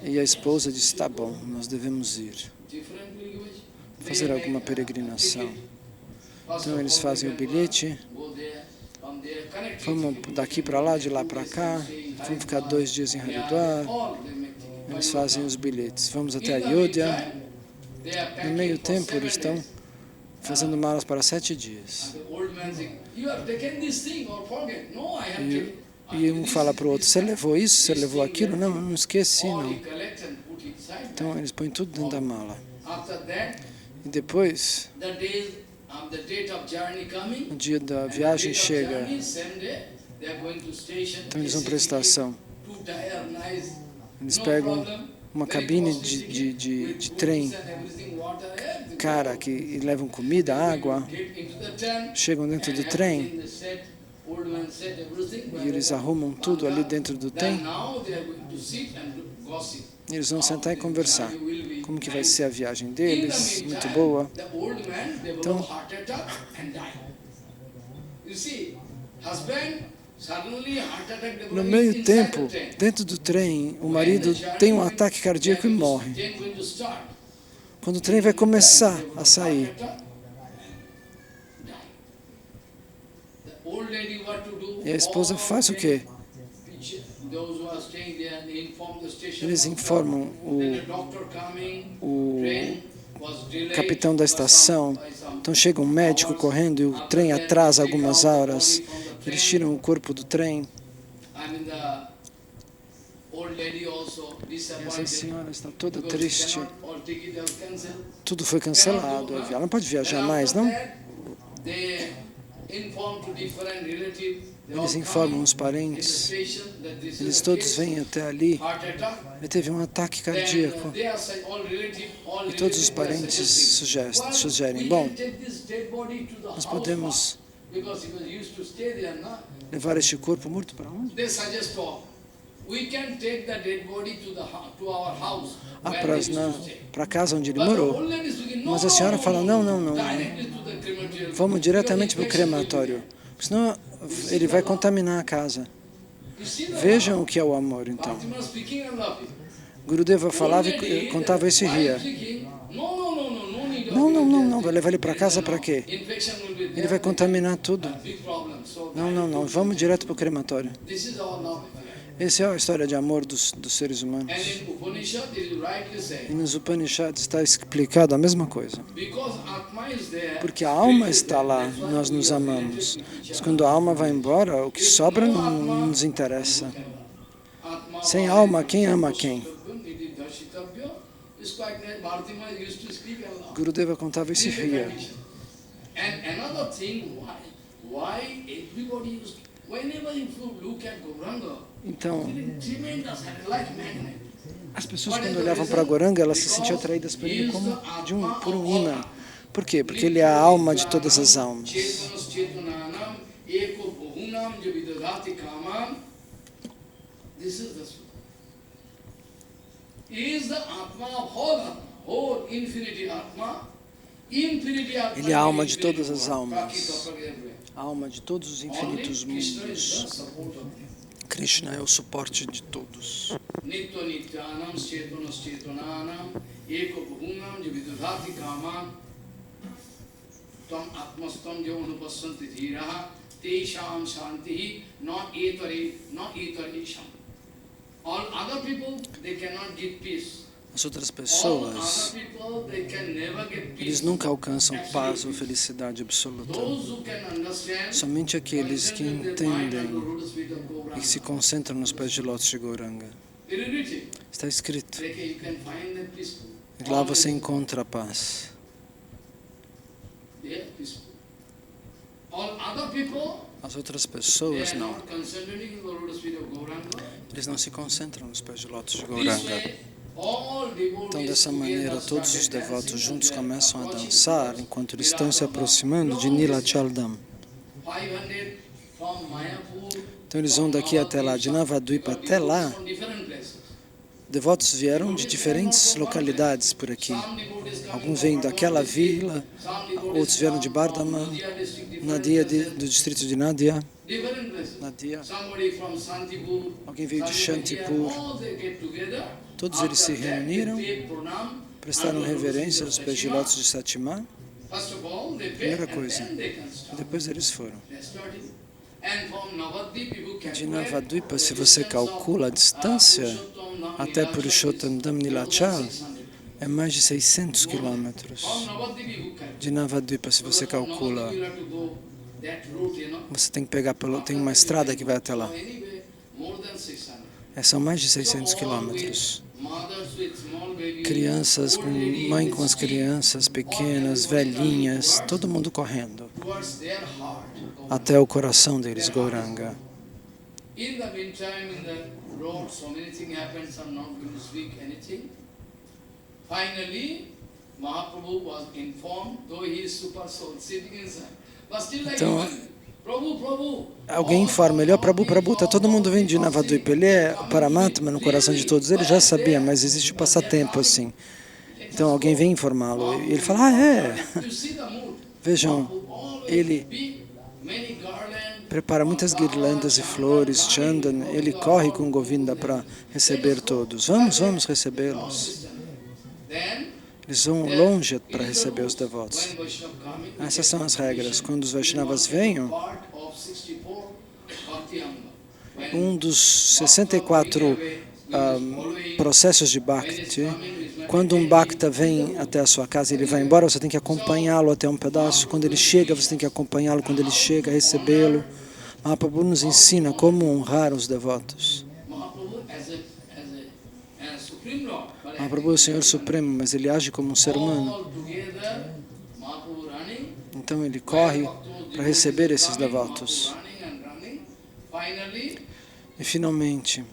E a esposa disse, tá bom, nós devemos ir. Fazer alguma peregrinação. Então eles fazem o bilhete, vamos daqui para lá, de lá para cá, vamos ficar 2 dias em Haridwar. Eles fazem os bilhetes, vamos até Ayodhya. No meio tempo eles estão fazendo malas para 7 dias. E um fala para o outro, você levou isso, você levou aquilo? Não, eu não esqueci, não. Então eles põem tudo dentro da mala. E depois, o dia da viagem chega. Então eles vão para a estação. Eles pegam uma cabine de trem, e levam comida, água. Chegam dentro do trem. E eles arrumam tudo ali dentro do trem. E eles vão sentar e conversar. Como que vai ser a viagem deles? Muito boa. Então, no meio tempo, dentro do trem, o marido tem um ataque cardíaco e morre. Quando o trem vai começar a sair, e a esposa faz o quê? Eles informam o capitão da estação. Então chega um médico correndo e o trem atrasa algumas horas. Eles tiram o corpo do trem. Essa senhora está toda triste. Tudo foi cancelado. Ela não pode viajar mais, não? Eles informam os parentes. Eles todos vêm até ali. Ele teve um ataque cardíaco. E todos os parentes sugerem, bom, nós podemos levar este corpo morto para onde? Para a casa onde ele morou. Mas a senhora fala, não. Vamos diretamente para o crematório. Senão ele vai contaminar a casa. Vejam o que é o amor, então. Gurudeva falava e contava isso e ria. Não, vai levar ele para casa para quê? Ele vai contaminar tudo. Não, vamos direto para o crematório. Essa é a história de amor dos seres humanos. E nos Upanishads está explicado a mesma coisa. Porque a alma está lá, nós nos amamos. Mas quando a alma vai embora, o que sobra não nos interessa. Sem alma, quem ama quem? Gurudeva contava isso e ria. Então, as pessoas quando olhavam para Gauranga, elas se sentiam atraídas por ele como por um imã. Por quê? Porque ele é a alma de todas as almas. Ele é a alma de todas as almas. A alma de todos os infinitos mundos. Krishna é o suporte de todos. As outras pessoas, eles nunca alcançam paz ou felicidade absoluta. Somente aqueles que entendem e que se concentram nos pés de lótus de Gauranga. Está escrito. E lá você encontra a paz. As outras pessoas não. Eles não se concentram nos pés de lótus de Gauranga. Então, dessa maneira, todos os devotos juntos começam a dançar enquanto eles estão se aproximando de Nilachal Dham. Então, eles vão daqui até lá, de Navadvipa até lá. Devotos vieram de diferentes localidades por aqui. Alguns vêm daquela vila, outros vieram de Bardhaman, Nadia do distrito de Nadia. Alguém veio de Shantipur. Todos eles se reuniram, prestaram reverência aos pés de lótus de Satimá. Primeira coisa. E depois eles foram. De Navadvipa, se você calcula a distância até Purushottam Dham Nilachal, é mais de 600 quilômetros. De Navadvipa, se você calcula, você tem que pegar tem uma estrada que vai até lá. São mais de 600 quilômetros. Crianças, mãe com as crianças pequenas, velhinhas, todo mundo correndo até o coração deles, Gauranga. Então, alguém informa ele, Prabhu, está todo mundo vindo de Navadvipa, ele é o Paramatma no coração de todos, ele já sabia, mas existe um passatempo assim. Então alguém vem informá-lo, e ele fala, Vejam, ele prepara muitas guirlandas e flores, Chandan, ele corre com Govinda para receber todos. Vamos recebê-los. Eles vão longe para receber os devotos. Essas são as regras. Quando os Vaishnavas venham, um dos 64 processos de Bhakti, quando um Bhakta vem até a sua casa e ele vai embora, você tem que acompanhá-lo até um pedaço. Quando ele chega, você tem que acompanhá-lo. Quando ele chega, recebê-lo. Mahaprabhu nos ensina como honrar os devotos. Mahaprabhu é o Senhor Supremo, mas ele age como um ser humano. Então ele corre para receber esses devotos. E finalmente,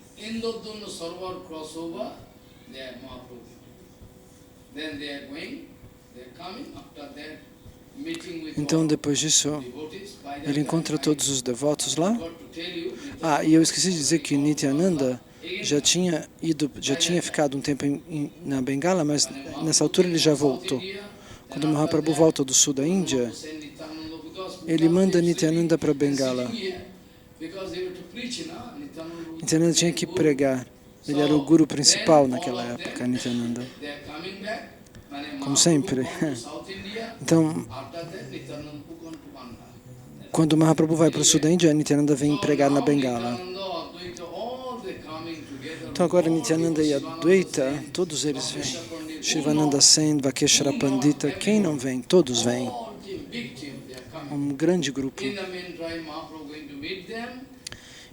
então depois disso, ele encontra todos os devotos lá. E eu esqueci de dizer que Nityananda já tinha ficado um tempo na Bengala, mas nessa altura ele já voltou. Quando Mahaprabhu volta do sul da Índia, ele manda Nityananda para Bengala. Nityananda tinha que pregar. Ele era o guru principal naquela época, Nityananda. Como sempre. Então, quando Mahaprabhu vai para o sul da Índia, Nityananda vem pregar na Bengala. Então agora Nityananda e Advaita, todos eles vêm. Shivananda Sen, Vakeshara Pandita, quem não vem? Todos vêm. Um grande grupo.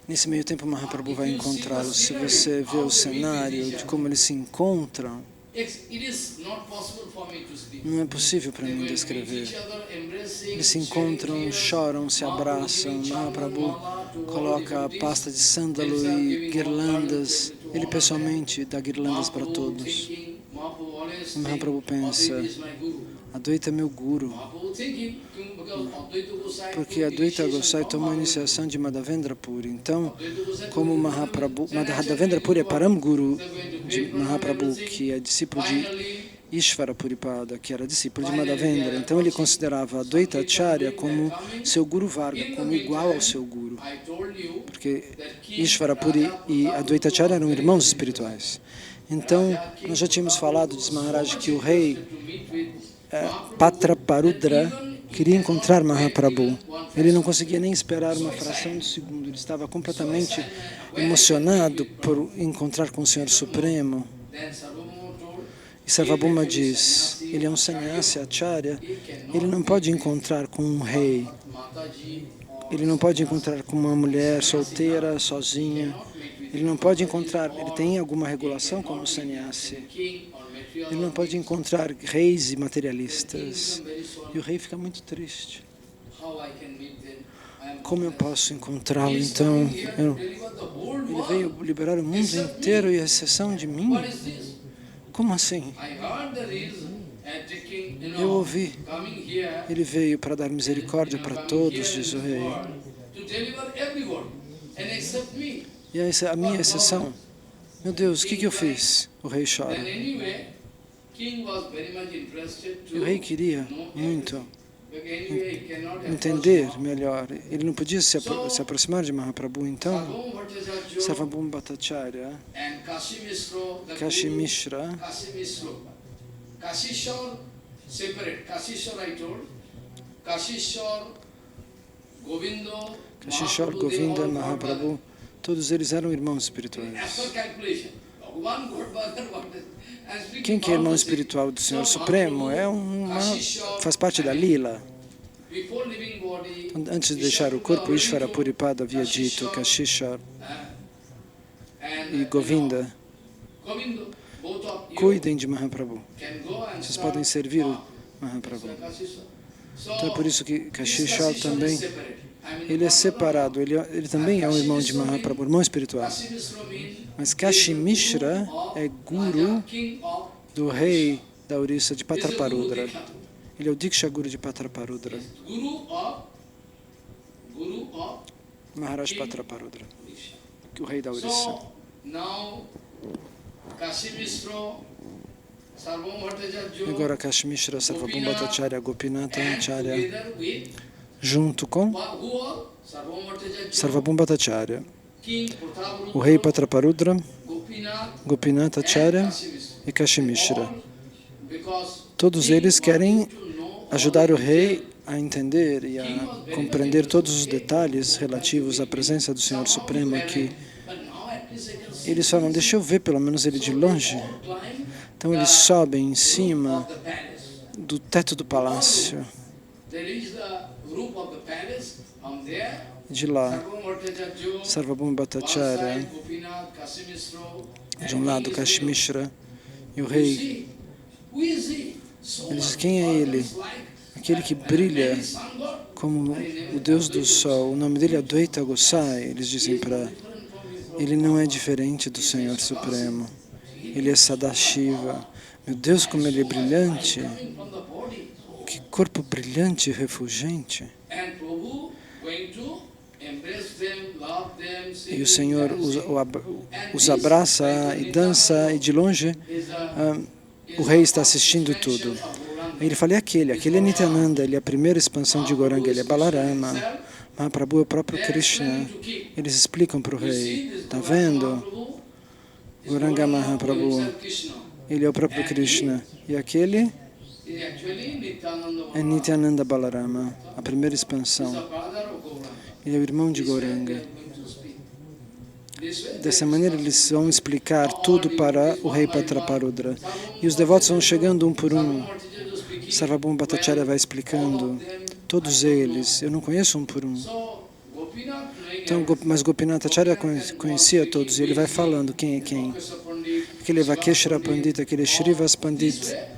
Nesse meio tempo Mahaprabhu vai encontrá-los. Se você vê o cenário de como eles se encontram, não é possível para mim descrever. Eles se encontram, choram, se abraçam. Mahaprabhu coloca a pasta de sândalo e guirlandas. Ele pessoalmente dá guirlandas para todos. Mahaprabhu pensa, Advaita é meu guru. Porque Advaita Gosai tomou a iniciação de Madhavendra Puri. Então, como Madhavendra Puri é Param Guru de Mahaprabhu, que é discípulo de Ishvara Puripada, que era discípulo de Madhavendra. Então ele considerava Advaita Acharya como seu Guru Varga, como igual ao seu Guru. Porque Ishvara Puri e Advaita Acharya eram irmãos espirituais. Então, nós já tínhamos falado de Maharaj que o rei Patraparudra queria encontrar Mahaprabhu. Ele não conseguia nem esperar uma fração de segundo. Ele estava completamente emocionado por encontrar com o Senhor Supremo. E Sarvabhauma diz, ele é um sannyasi, acharya, ele não pode encontrar com um rei, Ele não pode encontrar com uma mulher solteira, sozinha. Ele não pode encontrar, ele tem alguma regulação como sannyasi. Ele não pode encontrar reis e materialistas. E o rei fica muito triste. Como eu posso encontrá-lo, então? Ele veio liberar o mundo inteiro e a exceção de mim? Como assim? Eu ouvi. Ele veio para dar misericórdia para todos, diz o rei. E a minha exceção? Meu Deus, o que eu fiz? O rei chora. E o rei queria muito entender melhor. Ele não podia se aproximar de Mahaprabhu, então Sarvabhauma Bhattacharya, Kashi Mishra, Kashishwar, Govinda, Mahaprabhu, todos eles eram irmãos espirituais. Quem que é irmão espiritual do Senhor Supremo? Faz parte da Lila. Antes de deixar o corpo, Ishvara Puripada havia dito Kashishwar e Govinda, cuidem de Mahaprabhu. Vocês podem servir o Mahaprabhu. Então é por isso que Kashishwar também, ele é separado, ele também é um irmão de Mahaprabhu, irmão espiritual. Mas Kashi Mishra é guru do rei da Orissa de Patraparudra. Ele é o Diksha Guru de Patraparudra. Maharaj Patraparudra, o rei da Orissa. Agora Kashi Mishra, Sarvabhauma Bhattacharya, Gopinatha Acharya, junto com Sarvabhauma Bhattacharya, o rei Patraparudra, Gopinatha Acharya e Kashi Mishra. Todos eles querem ajudar o rei a entender e a compreender todos os detalhes relativos à presença do Senhor Supremo aqui. Eles falam, deixa eu ver pelo menos ele de longe. Então eles sobem em cima do teto do palácio. De lá, Sarvabhauma Bhattacharya, de um lado Kashi Mishra e o rei. Ele diz, quem é ele? Aquele que brilha como o Deus do Sol. O nome dele é Advaita Gosai. Eles dizem para ele, não é diferente do Senhor Supremo. Ele é Sadashiva. Meu Deus, como ele é brilhante. Que corpo brilhante e refulgente. E o Senhor os abraça e dança, e de longe o rei está assistindo tudo. Ele fala, aquele é Nityananda, ele é a primeira expansão de Gauranga, ele é Balarama. Mahaprabhu é o próprio Krishna. Eles explicam para o rei, está vendo? Gauranga Mahaprabhu, ele é o próprio Krishna. E aquele é Nityananda Balarama, a primeira expansão. Ele é o irmão de Gauranga. Dessa maneira eles vão explicar tudo para o rei Patraparudra. E os devotos vão chegando um por um. Sarvabhauma Bhattacharya vai explicando. Todos eles, eu não conheço um por um. Então, mas Gopinatha Acharya conhecia todos, e ele vai falando quem é quem. Aquele é Vakeshara Pandita, aquele é Shrivas Pandita.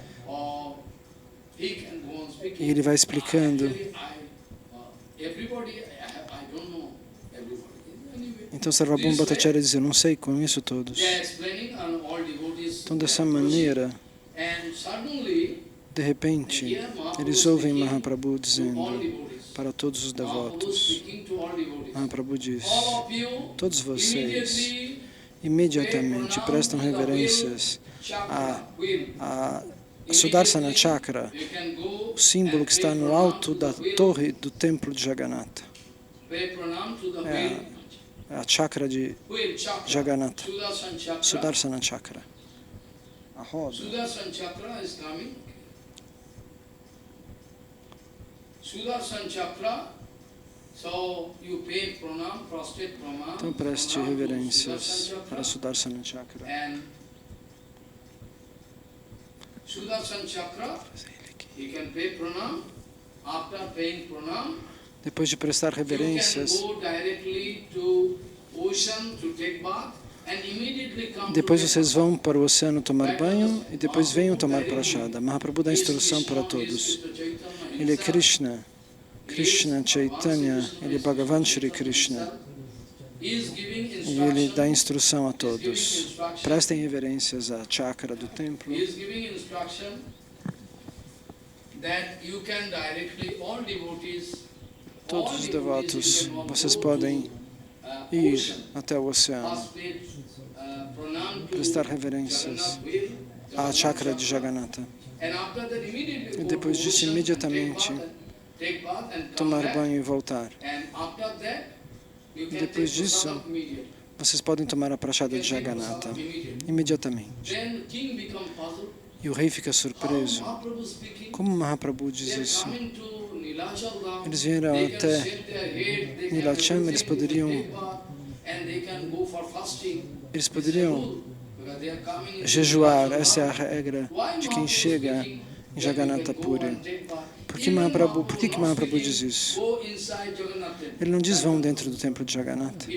E ele vai explicando. Então Sarvabhauma Bhattacharya diz, eu não sei, conheço todos. Então dessa maneira, de repente, eles ouvem Mahaprabhu dizendo para todos os devotos. Mahaprabhu diz, todos vocês imediatamente prestam reverências a Sudarsana Chakra, o símbolo que está no alto da torre do templo de Jagannatha. É a chakra de Jagannatha, Sudarsana Chakra. A roda. Então preste reverências para Sudarsana Chakra. Depois de prestar reverências, depois vocês vão para o oceano tomar banho e depois venham tomar prashada. Mahaprabhu dá instrução para todos. Ele é Krishna, Krishna Chaitanya, ele é Bhagavan Shri Krishna. E ele dá instrução a todos. Prestem reverências à chakra do templo. Todos os devotos, vocês podem ir até o oceano, prestar reverências à chakra de Jagannatha. E depois disso, imediatamente, tomar banho e voltar. E depois disso, vocês podem tomar a prashada de Jagannatha, imediatamente. E o rei fica surpreso. Como Mahaprabhu diz isso? Eles vieram até Nilacham, eles poderiam jejuar. Essa é a regra de quem chega em Jagannatha Puri. Por que Mahaprabhu diz isso? Ele não diz vão dentro do templo de Jagannatha.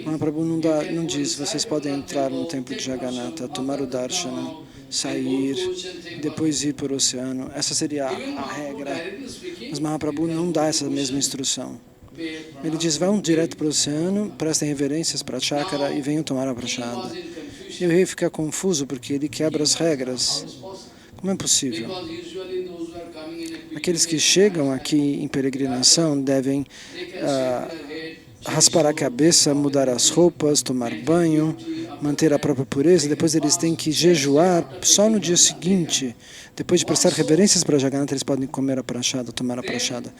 Mahaprabhu não diz vocês podem entrar no templo de Jagannatha, tomar o darshana, sair, depois ir para o oceano. Essa seria a regra. Mas Mahaprabhu não dá essa mesma instrução. Ele diz, vão direto para o oceano, prestem reverências para a chakra e venham tomar a prashada. E o rei fica confuso porque ele quebra as regras. Como é possível? Aqueles que chegam aqui em peregrinação devem raspar a cabeça, mudar as roupas, tomar banho, manter a própria pureza. Depois eles têm que jejuar só no dia seguinte. Depois de prestar reverências para Jagannatha, eles podem comer a prashada, tomar a prashada.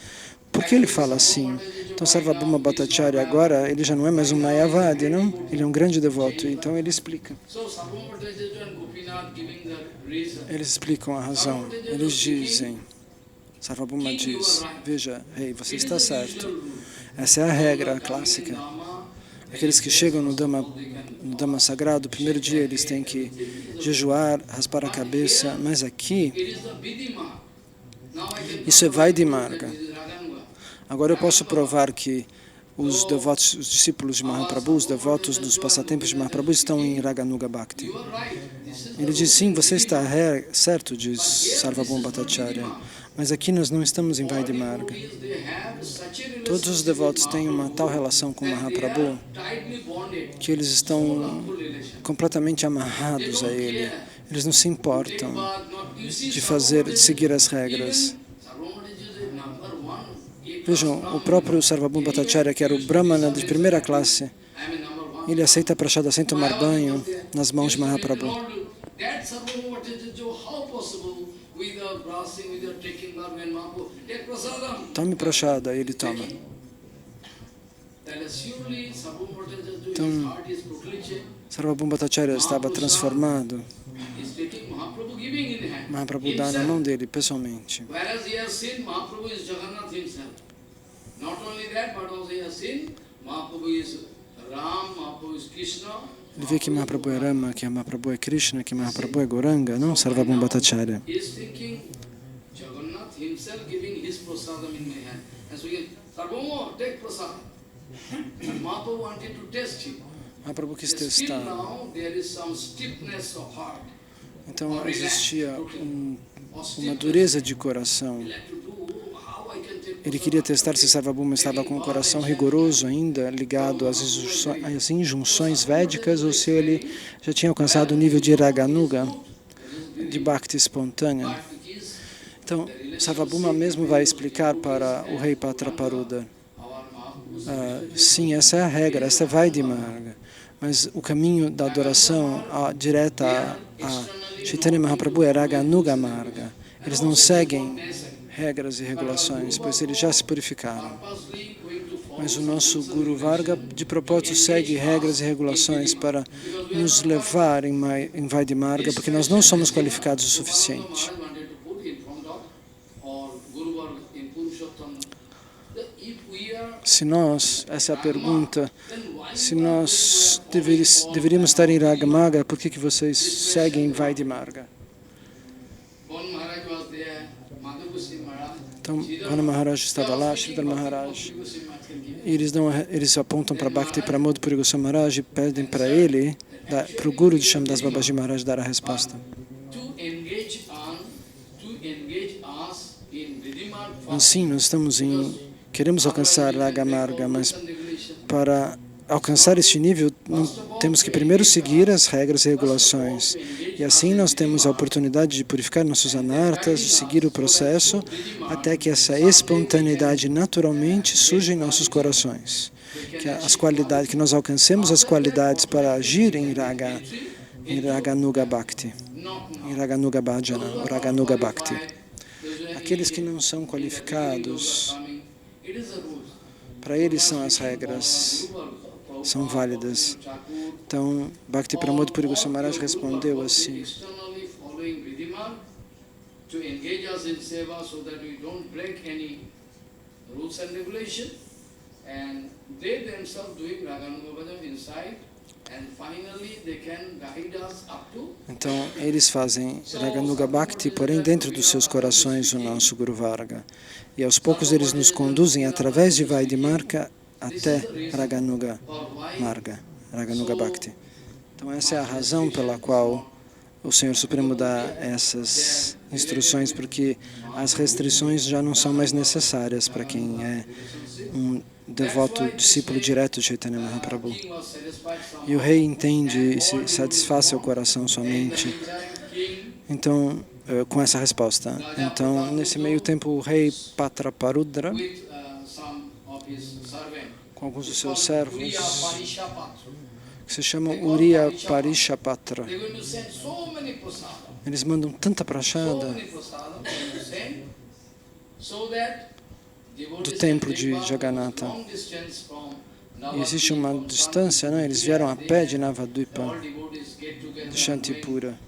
Por que ele fala assim? Então Sarvabhauma Bhattacharya agora, ele já não é mais um Mayavadi, não? Ele é um grande devoto, então ele explica. Eles explicam a razão. Eles dizem, Sarvabhauma diz, veja, rei, você está certo. Essa é a regra clássica. Aqueles que chegam no Dhamma sagrado, o primeiro dia eles têm que jejuar, raspar a cabeça, mas aqui, isso é Vaidhimarga. Agora eu posso provar que os devotos, os discípulos de Mahaprabhu, os devotos dos passatempos de Mahaprabhu estão em Raganuga Bhakti. Ele diz, sim, você está certo, diz Sarvabhauma Bhattacharya, mas aqui nós não estamos em Vaidhimarga. Todos os devotos têm uma tal relação com Mahaprabhu que eles estão completamente amarrados a ele. Eles não se importam de seguir as regras. Vejam, o próprio Sarvabhauma Bhattacharya, que era o Brahmana de primeira classe, ele aceita a prashada sem tomar banho nas mãos de Mahaprabhu. Tome prashada, ele toma. Então, Sarvabhauma Bhattacharya estava transformado. Mahaprabhu dá na mão dele, pessoalmente. Ele vê que Mahaprabhu é Rama, que Mahaprabhu é Krishna, que Mahaprabhu é Gauranga, não Sarvabhauma Bhattacharya. Mahaprabhu quis testar. Então existia uma dureza de coração. Ele queria testar se Sarvabhauma estava com o coração rigoroso ainda, ligado às injunções védicas, ou se ele já tinha alcançado o nível de Raganuga, de Bhakti espontânea. Então, Sarvabhauma mesmo vai explicar para o rei Patraparuda. Sim, essa é a regra, essa é Vaidhimarga. Mas o caminho da adoração direta a Chaitanya Mahaprabhu é Raganuga Marga. Eles não seguem regras e regulações, pois eles já se purificaram. Mas o nosso Guru Varga, de propósito, segue regras e regulações para nos levar em Vaidhimarga, porque nós não somos qualificados o suficiente. Se nós, essa é a pergunta, se nós deveríamos estar em Ragamarga, por que vocês seguem Vaidhimarga? Então, Rana Maharaj estava lá, Sridhar Maharaj, e eles apontam para Bhakti Pramod Puri Goswami Maharaj e pedem para ele, para o Guru de Shamdas Babaji Maharaj dar a resposta. Sim, nós queremos alcançar Raga Marga, mas para alcançar este nível, temos que primeiro seguir as regras e regulações. E assim nós temos a oportunidade de purificar nossos anartas, de seguir o processo, até que essa espontaneidade naturalmente surja em nossos corações. Que nós alcancemos as qualidades para agir em Raganuga Bhakti, em Raganuga Bhajana, ou Raganuga Bhakti. Aqueles que não são qualificados, para eles são as regras, são válidas. Então, Bhakti Pramod Puri Goswami Maharaj respondeu assim: então, eles fazem Raganuga Bhakti, porém dentro dos seus corações o nosso Guru Varga. E aos poucos eles nos conduzem através de Vaidhimarga até Raganuga Marga, Raganuga Bhakti. Então essa é a razão pela qual o Senhor Supremo dá essas instruções, porque as restrições já não são mais necessárias para quem é um devoto, discípulo direto de Chaitanya Mahaprabhu. E o rei entende e se satisfaz seu coração somente. Então, com essa resposta. Então, nesse meio tempo, o rei Patraparudra, com alguns dos seus servos, que se chamam Uriya Parishapatra, eles mandam tanta prashada do templo de Jagannatha. E existe uma distância, né? Eles vieram a pé de Navadvipa, de Shantipura.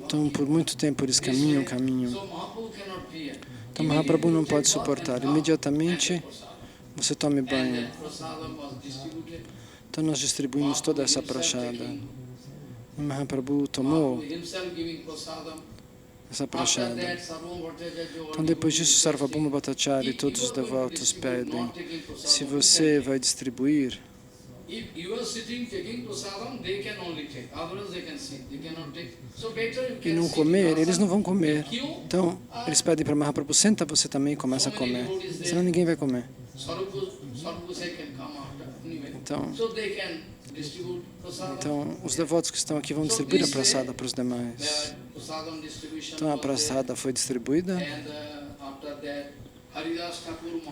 Então, por muito tempo eles caminham. Então, Mahaprabhu não pode suportar. Imediatamente, você tome banho. Então, nós distribuímos toda essa prashada. E Mahaprabhu tomou essa prashada. Então, depois disso, Sarvabhauma Bhattacharya e todos os devotos pedem: se você vai distribuir, e não comer, eles não vão comer. Então, eles pedem para Mahaprabhu: senta você também e começa a comer, senão ninguém vai comer. Então, os devotos que estão aqui vão distribuir a prasada para os demais. Então, a prasada foi distribuída.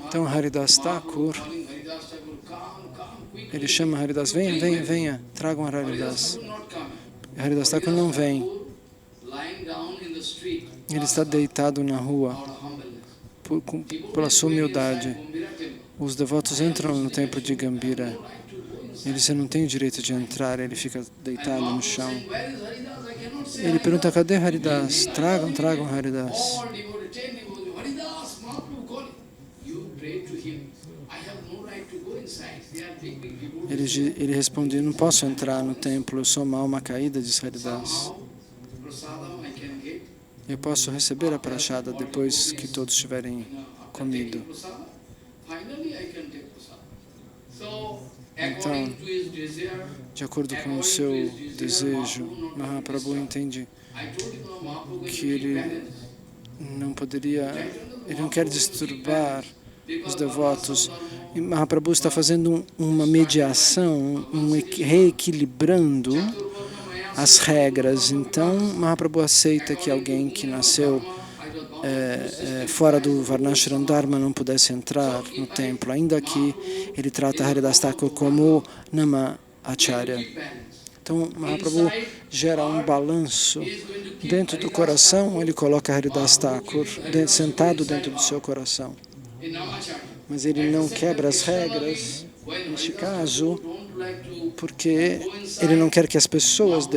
Então, Haridas Thakur, ele chama Haridas: venha, tragam Haridas. Haridas Thakur não vem. Ele está deitado na rua pela sua humildade. Os devotos entram no templo de Gambhira. Ele não tem o direito de entrar, ele fica deitado no chão. Ele pergunta: cadê Haridas? Tragam Haridas. Ele responde: não posso entrar no templo, eu sou uma alma caída, diz Haridas. Eu posso receber a prashada depois que todos tiverem comido. Então, de acordo com o seu desejo, Mahaprabhu entende que ele não quer disturbar os devotos. E Mahaprabhu está fazendo uma mediação, reequilibrando as regras. Então, Mahaprabhu aceita que alguém que nasceu fora do Varnashram Dharma não pudesse entrar no templo, ainda que ele trata Haridas Thakur como Nama Acharya. Então, Mahaprabhu gera um balanço dentro do coração, ele coloca Haridas Thakur sentado dentro do seu coração. Mas ele não quebra as regras, neste caso, porque ele não quer que as pessoas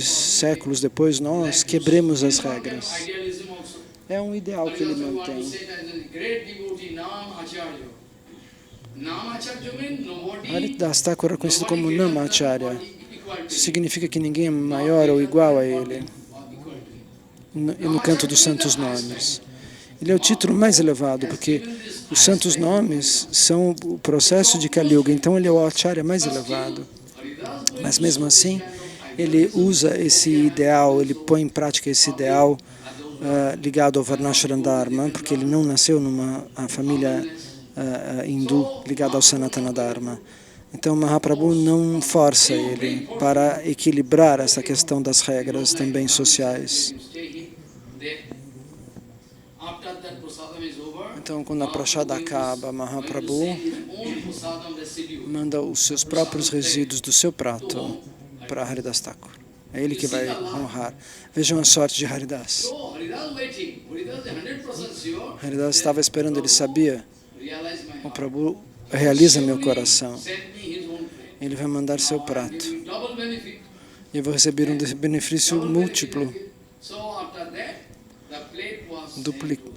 séculos depois, nós quebremos as regras. É um ideal que ele mantém. Haridas Thakur é conhecido como Namacharya. Isso significa que ninguém é maior ou igual a ele. no canto dos santos nomes. Ele é o título mais elevado, porque os santos nomes são o processo de Kali Yuga, então ele é o acharya mais elevado. Mas mesmo assim, ele usa esse ideal, ele põe em prática esse ideal ligado ao Varnashram Dharma, porque ele não nasceu numa família hindu ligada ao Sanatana Dharma. Então Mahaprabhu não força ele para equilibrar essa questão das regras também sociais. Então, quando a prashada acaba, Mahaprabhu manda os seus próprios resíduos do seu prato para Haridas Thakur. É ele que vai honrar. Vejam a sorte de Haridas. Haridas estava esperando, ele sabia. O Prabhu realiza meu coração. Ele vai mandar seu prato. E eu vou receber um benefício múltiplo,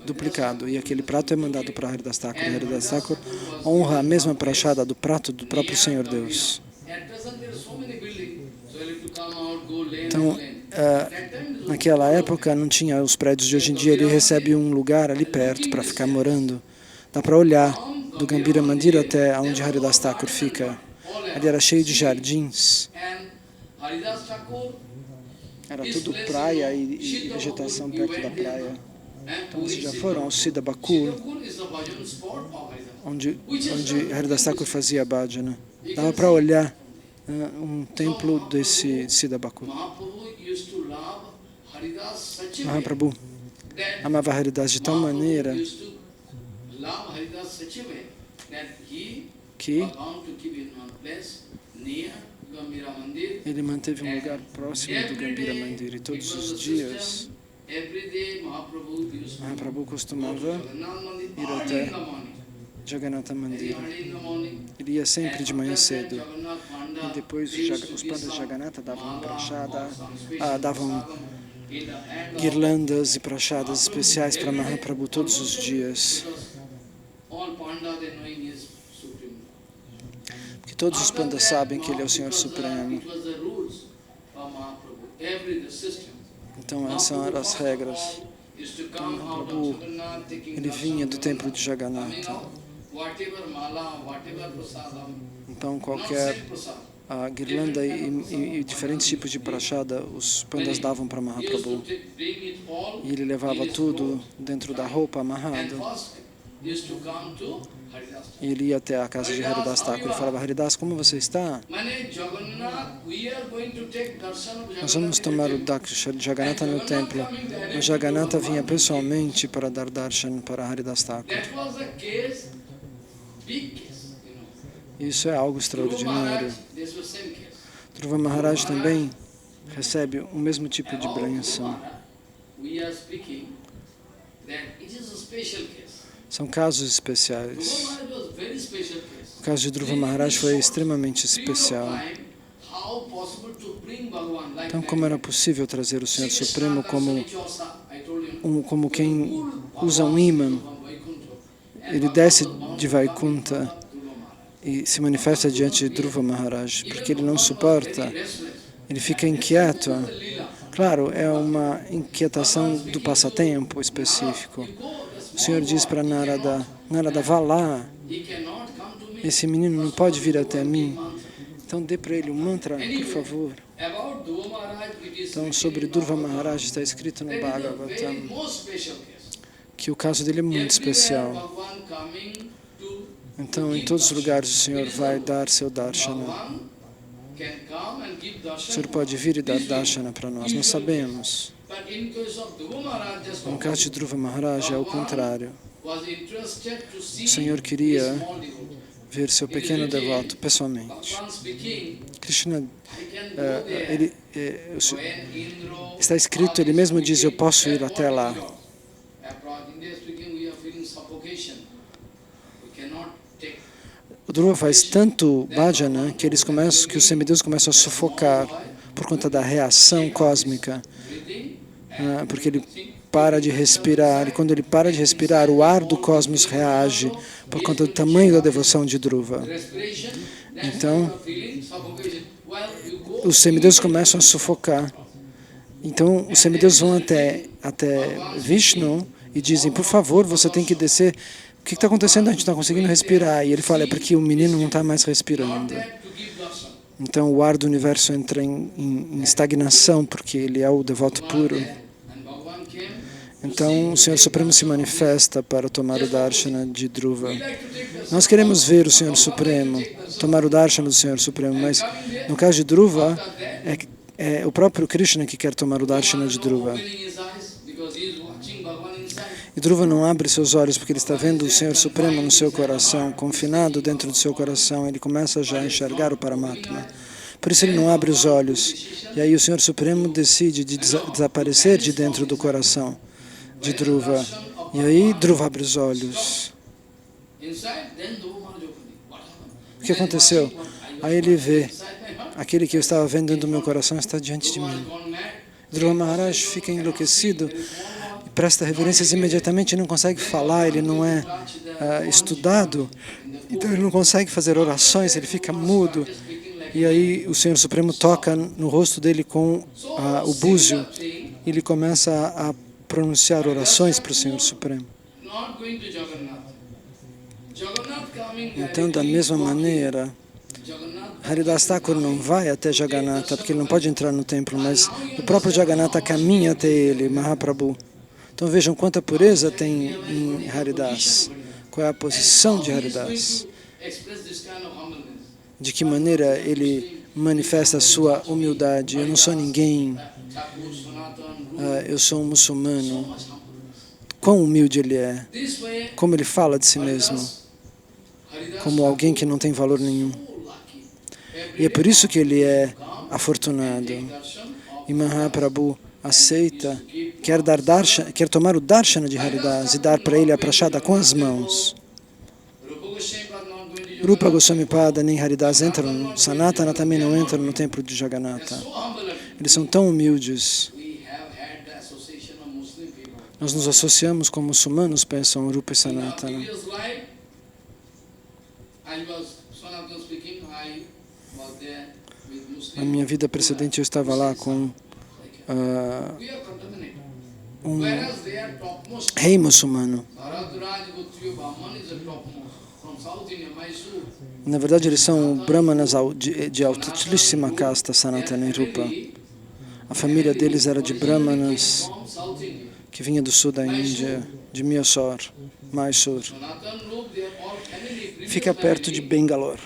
duplicado. E aquele prato é mandado para Haridas Thakur. E Haridas Thakur honra a mesma prashada do prato do próprio Senhor Deus. Então, naquela época não tinha os prédios de hoje em dia. Ele recebe um lugar ali perto para ficar morando. Dá para olhar do Gambhira Mandir até onde Haridas Thakur fica. Ali era cheio de jardins. Era tudo praia e vegetação perto da praia. Então vocês já foram ao Siddha Bakul, onde Haridas Thakur fazia bhajana. Dava para olhar um templo desse Siddha Bakul. Mahaprabhu amava Haridas de tal maneira que ele manteve um lugar próximo do Gambhira Mandir e todos os dias Mahaprabhu costumava ir até Jagannatha Mandir. Ele ia sempre de manhã cedo. E depois os pandas de Jagannatha davam prashada, davam guirlandas e prachadas especiais para Mahaprabhu todos os dias. Porque todos os pandas sabem que ele é o Senhor Supremo. Então essas eram as regras. Então Mahaprabhu, ele vinha do templo de Jagannatha. Então qualquer guirlanda e diferentes tipos de prashada os pandas davam para Mahaprabhu. E ele levava tudo dentro da roupa amarrado. E ele ia até a casa de Haridas Thakur e falava: Haridas, como você está? Nós vamos tomar o darshan de Jagannatha no templo. Mas Jagannatha vinha pessoalmente para dar darshan para Haridas Thakur. Isso é algo extraordinário. Dhruva Maharaj também recebe o mesmo tipo de benção. São casos especiais. O caso de Dhruva Maharaj foi extremamente especial. Então, como era possível trazer o Senhor Supremo como quem usa um imã? Ele desce de Vaikuntha e se manifesta diante de Dhruva Maharaj, porque ele não suporta, ele fica inquieto. Claro, é uma inquietação do passatempo específico. O Senhor diz para Narada, Narada, vá lá, esse menino não pode vir até mim, então dê para ele um mantra, por favor. Então, sobre Dhruva Maharaj está escrito no Bhagavatam que o caso dele é muito especial. Então, em todos os lugares o Senhor vai dar seu darshana. O Senhor pode vir e dar darshana para nós, nós sabemos. No caso de Dhruva Maharaj é o contrário. O Senhor queria ver seu pequeno devoto pessoalmente. Krishna, está escrito, ele mesmo diz, eu posso ir até lá. O Dhruva faz tanto bhajana que os semideus começam a sufocar por conta da reação cósmica, porque ele para de respirar, e quando ele para de respirar, o ar do cosmos reage por conta do tamanho da devoção de Dhruva. Então, os semideus começam a sufocar. Então, os semideuses vão até Vishnu e dizem, por favor, você tem que descer. O que está acontecendo? A gente não está conseguindo respirar. E ele fala, é porque o menino não está mais respirando. Então, o ar do universo entra em estagnação, porque ele é o devoto puro. Então, o Senhor Supremo se manifesta para tomar o Darshana de Dhruva. Nós queremos ver o Senhor Supremo, tomar o Darshana do Senhor Supremo, mas no caso de Dhruva, é o próprio Krishna que quer tomar o Darshana de Dhruva. E Dhruva não abre seus olhos porque ele está vendo o Senhor Supremo no seu coração, confinado dentro do seu coração, ele começa já a enxergar o Paramatma. Por isso ele não abre os olhos. E aí o Senhor Supremo decide de desaparecer de dentro do coração de Dhruva. E aí Dhruva abre os olhos. O que aconteceu? Aí ele vê, aquele que eu estava vendo dentro do meu coração está diante de mim. Dhruva Maharaj fica enlouquecido e presta reverências imediatamente, não consegue falar, ele não é estudado, então ele não consegue fazer orações, ele fica mudo. E aí o Senhor Supremo toca no rosto dele com o búzio, e ele começa a pronunciar orações para o Senhor Supremo. Então, da mesma maneira, Haridas Thakur não vai até Jagannatha, porque ele não pode entrar no templo, mas o próprio Jagannatha caminha até ele, Mahaprabhu. Então vejam quanta pureza tem em Haridas, qual é a posição de Haridas, de que maneira ele manifesta a sua humildade. Eu não sou ninguém, eu sou um muçulmano. Quão humilde ele é, como ele fala de si mesmo, como alguém que não tem valor nenhum. E é por isso que ele é afortunado. E Mahaprabhu aceita, quer tomar o Darshana de Haridas e dar para ele a prashada com as mãos. Rupa Goswami Pada nem Haridas entram, Sanatana também não entram no templo de Jagannatha. Eles são tão humildes. Nós nos associamos com muçulmanos, pensam Rupa e Sanatana. Na minha vida precedente eu estava lá com um rei muçulmano. Na verdade, eles são brahmanas de altíssima casta, Sanatana e Rupa. A família deles era de brahmanas que vinha do sul da Índia, de Mysore. Fica perto de Bangalore,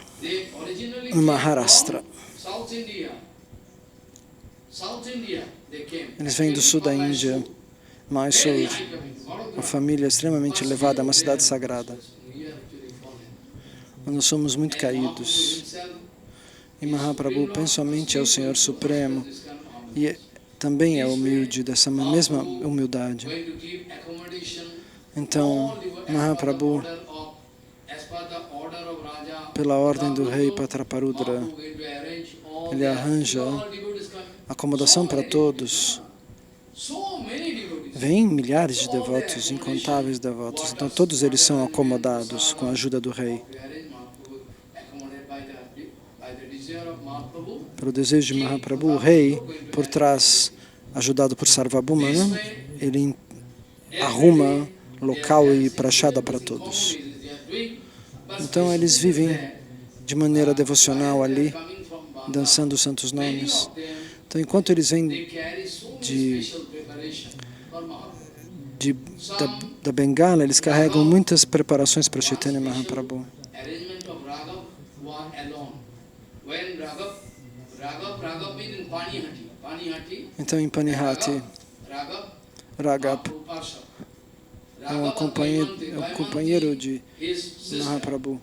no Maharashtra. Eles vêm do sul da Índia, Mysore, uma família extremamente elevada, uma cidade sagrada. Nós somos muito caídos. E Mahaprabhu pessoalmente é o Senhor Supremo e também é humilde, dessa mesma humildade. Então, Mahaprabhu, pela ordem do rei Patraparudra, ele arranja acomodação para todos. Vêm milhares de devotos, incontáveis devotos, então todos eles são acomodados com a ajuda do rei. Pelo desejo de Mahaprabhu, o rei, por trás, ajudado por Sarvabhauma, ele arruma local e prashada para todos. Então eles vivem de maneira devocional ali, dançando os santos nomes. Então enquanto eles vêm da Bengala, eles carregam muitas preparações para Chaitanya Mahaprabhu. Então em Panihati, Raghav é o companheiro de Mahaprabhu.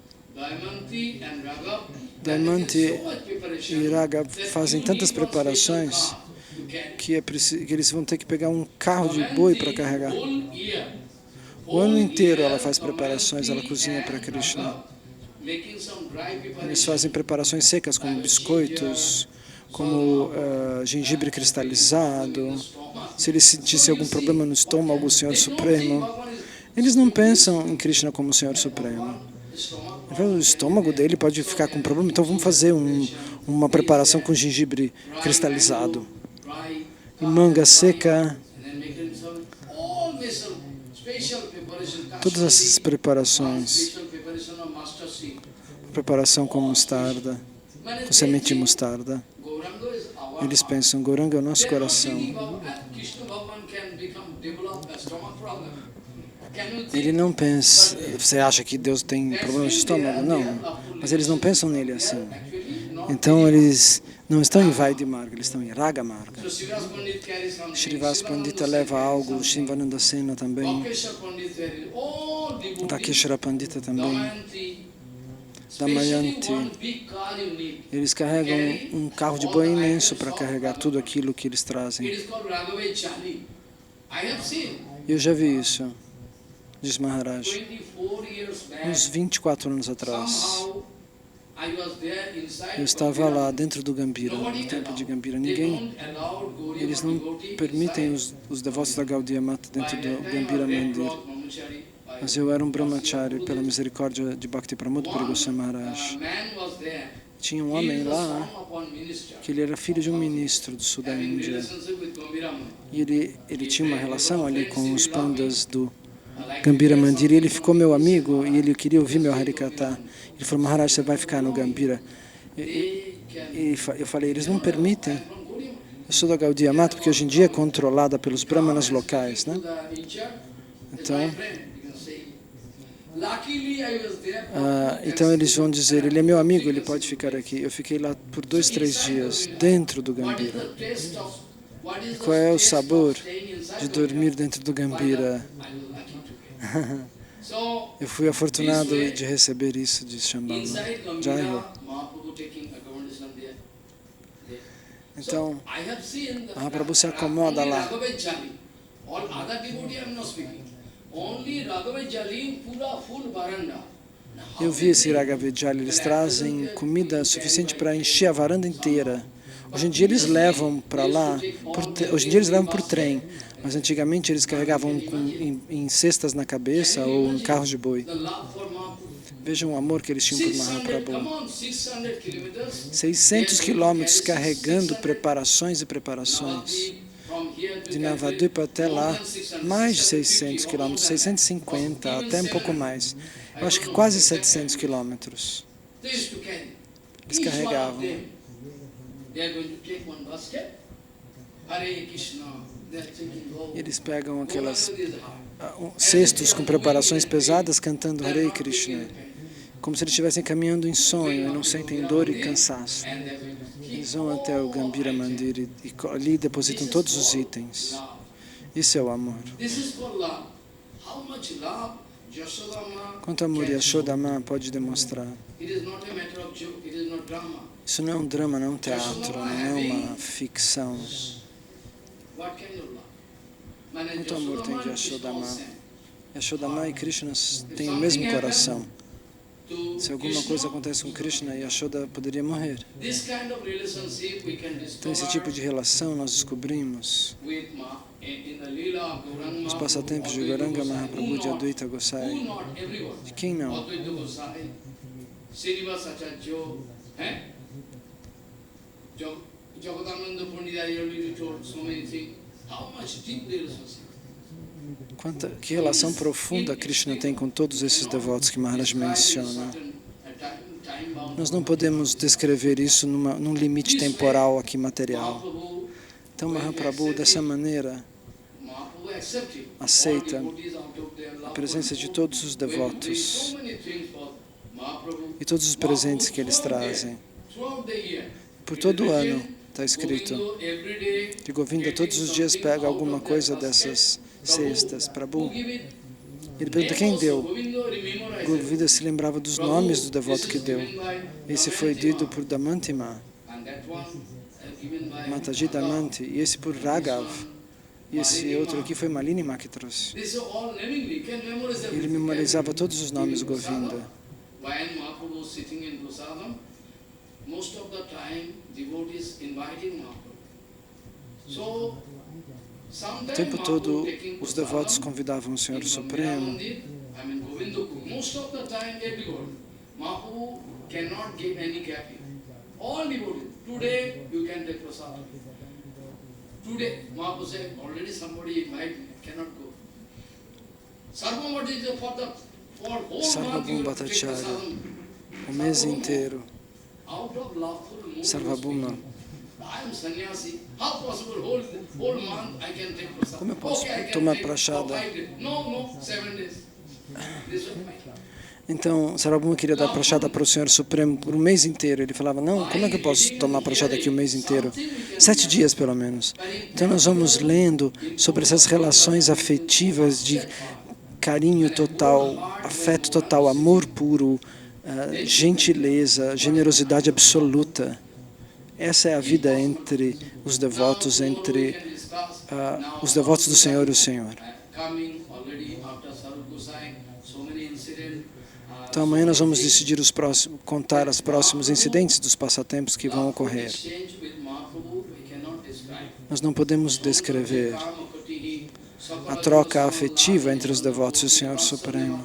Daimanti e Raghav fazem tantas preparações que eles vão ter que pegar um carro de boi para carregar. O ano inteiro ela faz preparações, ela cozinha para Krishna. Eles fazem preparações secas como biscoitos, como gengibre cristalizado. Se eles sentissem algum problema no estômago, o Senhor Supremo, eles não pensam em Krishna como o Senhor Supremo. O estômago dele pode ficar com problema, então vamos fazer uma preparação com gengibre cristalizado. e manga seca. Todas essas preparações, preparação com mostarda, com semente de mostarda, eles pensam, Gauranga é o nosso coração. Ele não pensa, você acha que Deus tem problemas de estômago? Não, mas eles não pensam nele assim. Então eles não estão em Vaidhi Marga, eles estão em Raga Marga. Shrivas Pandita leva algo, Shivananda Sena também, Rakeshara Pandita também, Damayanti. Eles carregam um carro de boi imenso para carregar tudo aquilo que eles trazem. Eu já vi isso, diz Maharaj, uns 24 anos atrás. Eu estava lá dentro do Gambhira, no templo de Gambhira. Eles não permitem os devotos da Gaudiya Mata dentro do Gambhira Mandir. Mas eu era um brahmachari pela misericórdia de Bhakti Pramod Puri Goswami Maharaj. Tinha um homem lá, que ele era filho de um ministro do sul da Índia. E ele tinha uma relação ali com os pandas do Gambhira Mandir. E ele ficou meu amigo e ele queria ouvir meu Harikatha. Ele falou, Maharaj, você vai ficar no Gambhira? E eu falei, eles não permitem. Eu sou da Gaudiya Mata, porque hoje em dia é controlada pelos brahmanas locais, né? Então eles vão dizer, ele é meu amigo, ele pode ficar aqui. Eu fiquei lá por 2, 3 dias, dentro do Gambhira. E qual é o sabor de dormir dentro do Gambhira? Eu fui afortunado de receber isso de Shambhala. Jai. Então, Mahaprabhu se acomoda lá. Eu vi esse Ragavejali, eles trazem comida suficiente para encher a varanda inteira. Hoje em dia eles levam para lá, hoje em dia eles levam por trem, mas antigamente eles carregavam em cestas na cabeça ou em carros de boi. Vejam o amor que eles tinham por Mahaprabhu. 600 quilômetros carregando preparações e preparações. De Navadvipa até lá, mais de 600 quilômetros, 650, até um pouco mais. Eu acho que quase 700 quilômetros. Eles carregavam. Eles pegam aquelas cestos com preparações pesadas cantando Hare Krishna, como se eles estivessem caminhando em sonho e não sentem dor e cansaço. Eles vão até o Gambhira Mandir e ali depositam todos os itens. Isso é o amor. Quanto amor Yashodama pode demonstrar? Isso não é um drama, não é um teatro, não é uma ficção. Quanto amor tem de Yashodama? Yashodama e Krishna têm o mesmo coração. Se alguma coisa acontece com Krishna, Yashoda poderia morrer. Então esse tipo de relação nós descobrimos nos passatempos de Gauranga Mahaprabhu, de Advaita Gosai. De quem não? Que relação profunda Krishna tem com todos esses devotos que Maharaj menciona. Nós não podemos descrever isso num limite temporal aqui material. Então Mahaprabhu, dessa maneira, aceita a presença de todos os devotos e todos os presentes que eles trazem. Por todo o ano, está escrito que Govinda todos os dias pega alguma coisa dessas cestas. Prabhu, ele pergunta quem deu. Govinda se lembrava dos nomes do devoto que deu. Esse foi dito por Damantima, Mataji Damanti, e esse por Raghav. E esse outro aqui foi Malinima que trouxe. Ele memorizava todos os nomes do Govinda. O tempo todo, os devotos convidavam o Senhor Supremo. Today, Mahaprabhu said, already somebody might cannot go. Sarvabhauma is for whole Sarvabhauma month you take Bhattacharya, prasadam. o mês inteiro, Out of love for the Sarvabhauma. I am sannyasi. How possible whole month I can take prasadam? Como eu posso Okay, I can tomar take prashada? for 5 days. No, 7 days. This was fine. Então, Sarvabhauma queria dar prashada para o Senhor Supremo por um mês inteiro. Ele falava, não, como é que eu posso tomar prashada aqui o mês inteiro? 7 dias, pelo menos. Então, nós vamos lendo sobre essas relações afetivas de carinho total, afeto total, amor puro, gentileza, generosidade absoluta. Essa é a vida entre os devotos do Senhor e o Senhor. Então amanhã nós vamos decidir contar os próximos incidentes dos passatempos que vão ocorrer. Nós não podemos descrever a troca afetiva entre os devotos e o Senhor Supremo.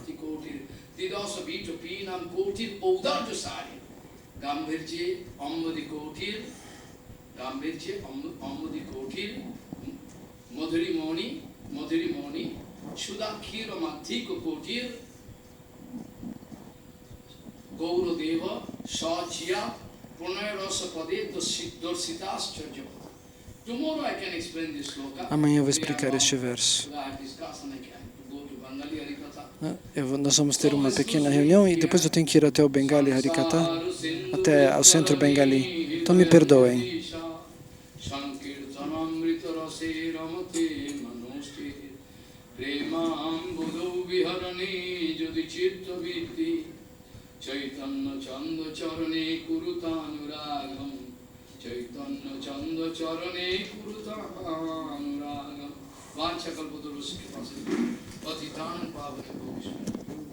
Gauradeva Sachiya Pranaya Rasa Pade Dorsitas. Tomorrow I can explain this sloka. Amanhã eu vou explicar este verso. Nós vamos ter uma pequena reunião e depois eu tenho que ir até o Bengali Harikatha, até ao centro Bengali. Então me perdoem. Chaitanya Chanda Charane Kurutanuragam Chaitanya Chanda Charane Kurutanuragam Vanchakalpatarusya Patitanam Pavane Bhuvishnu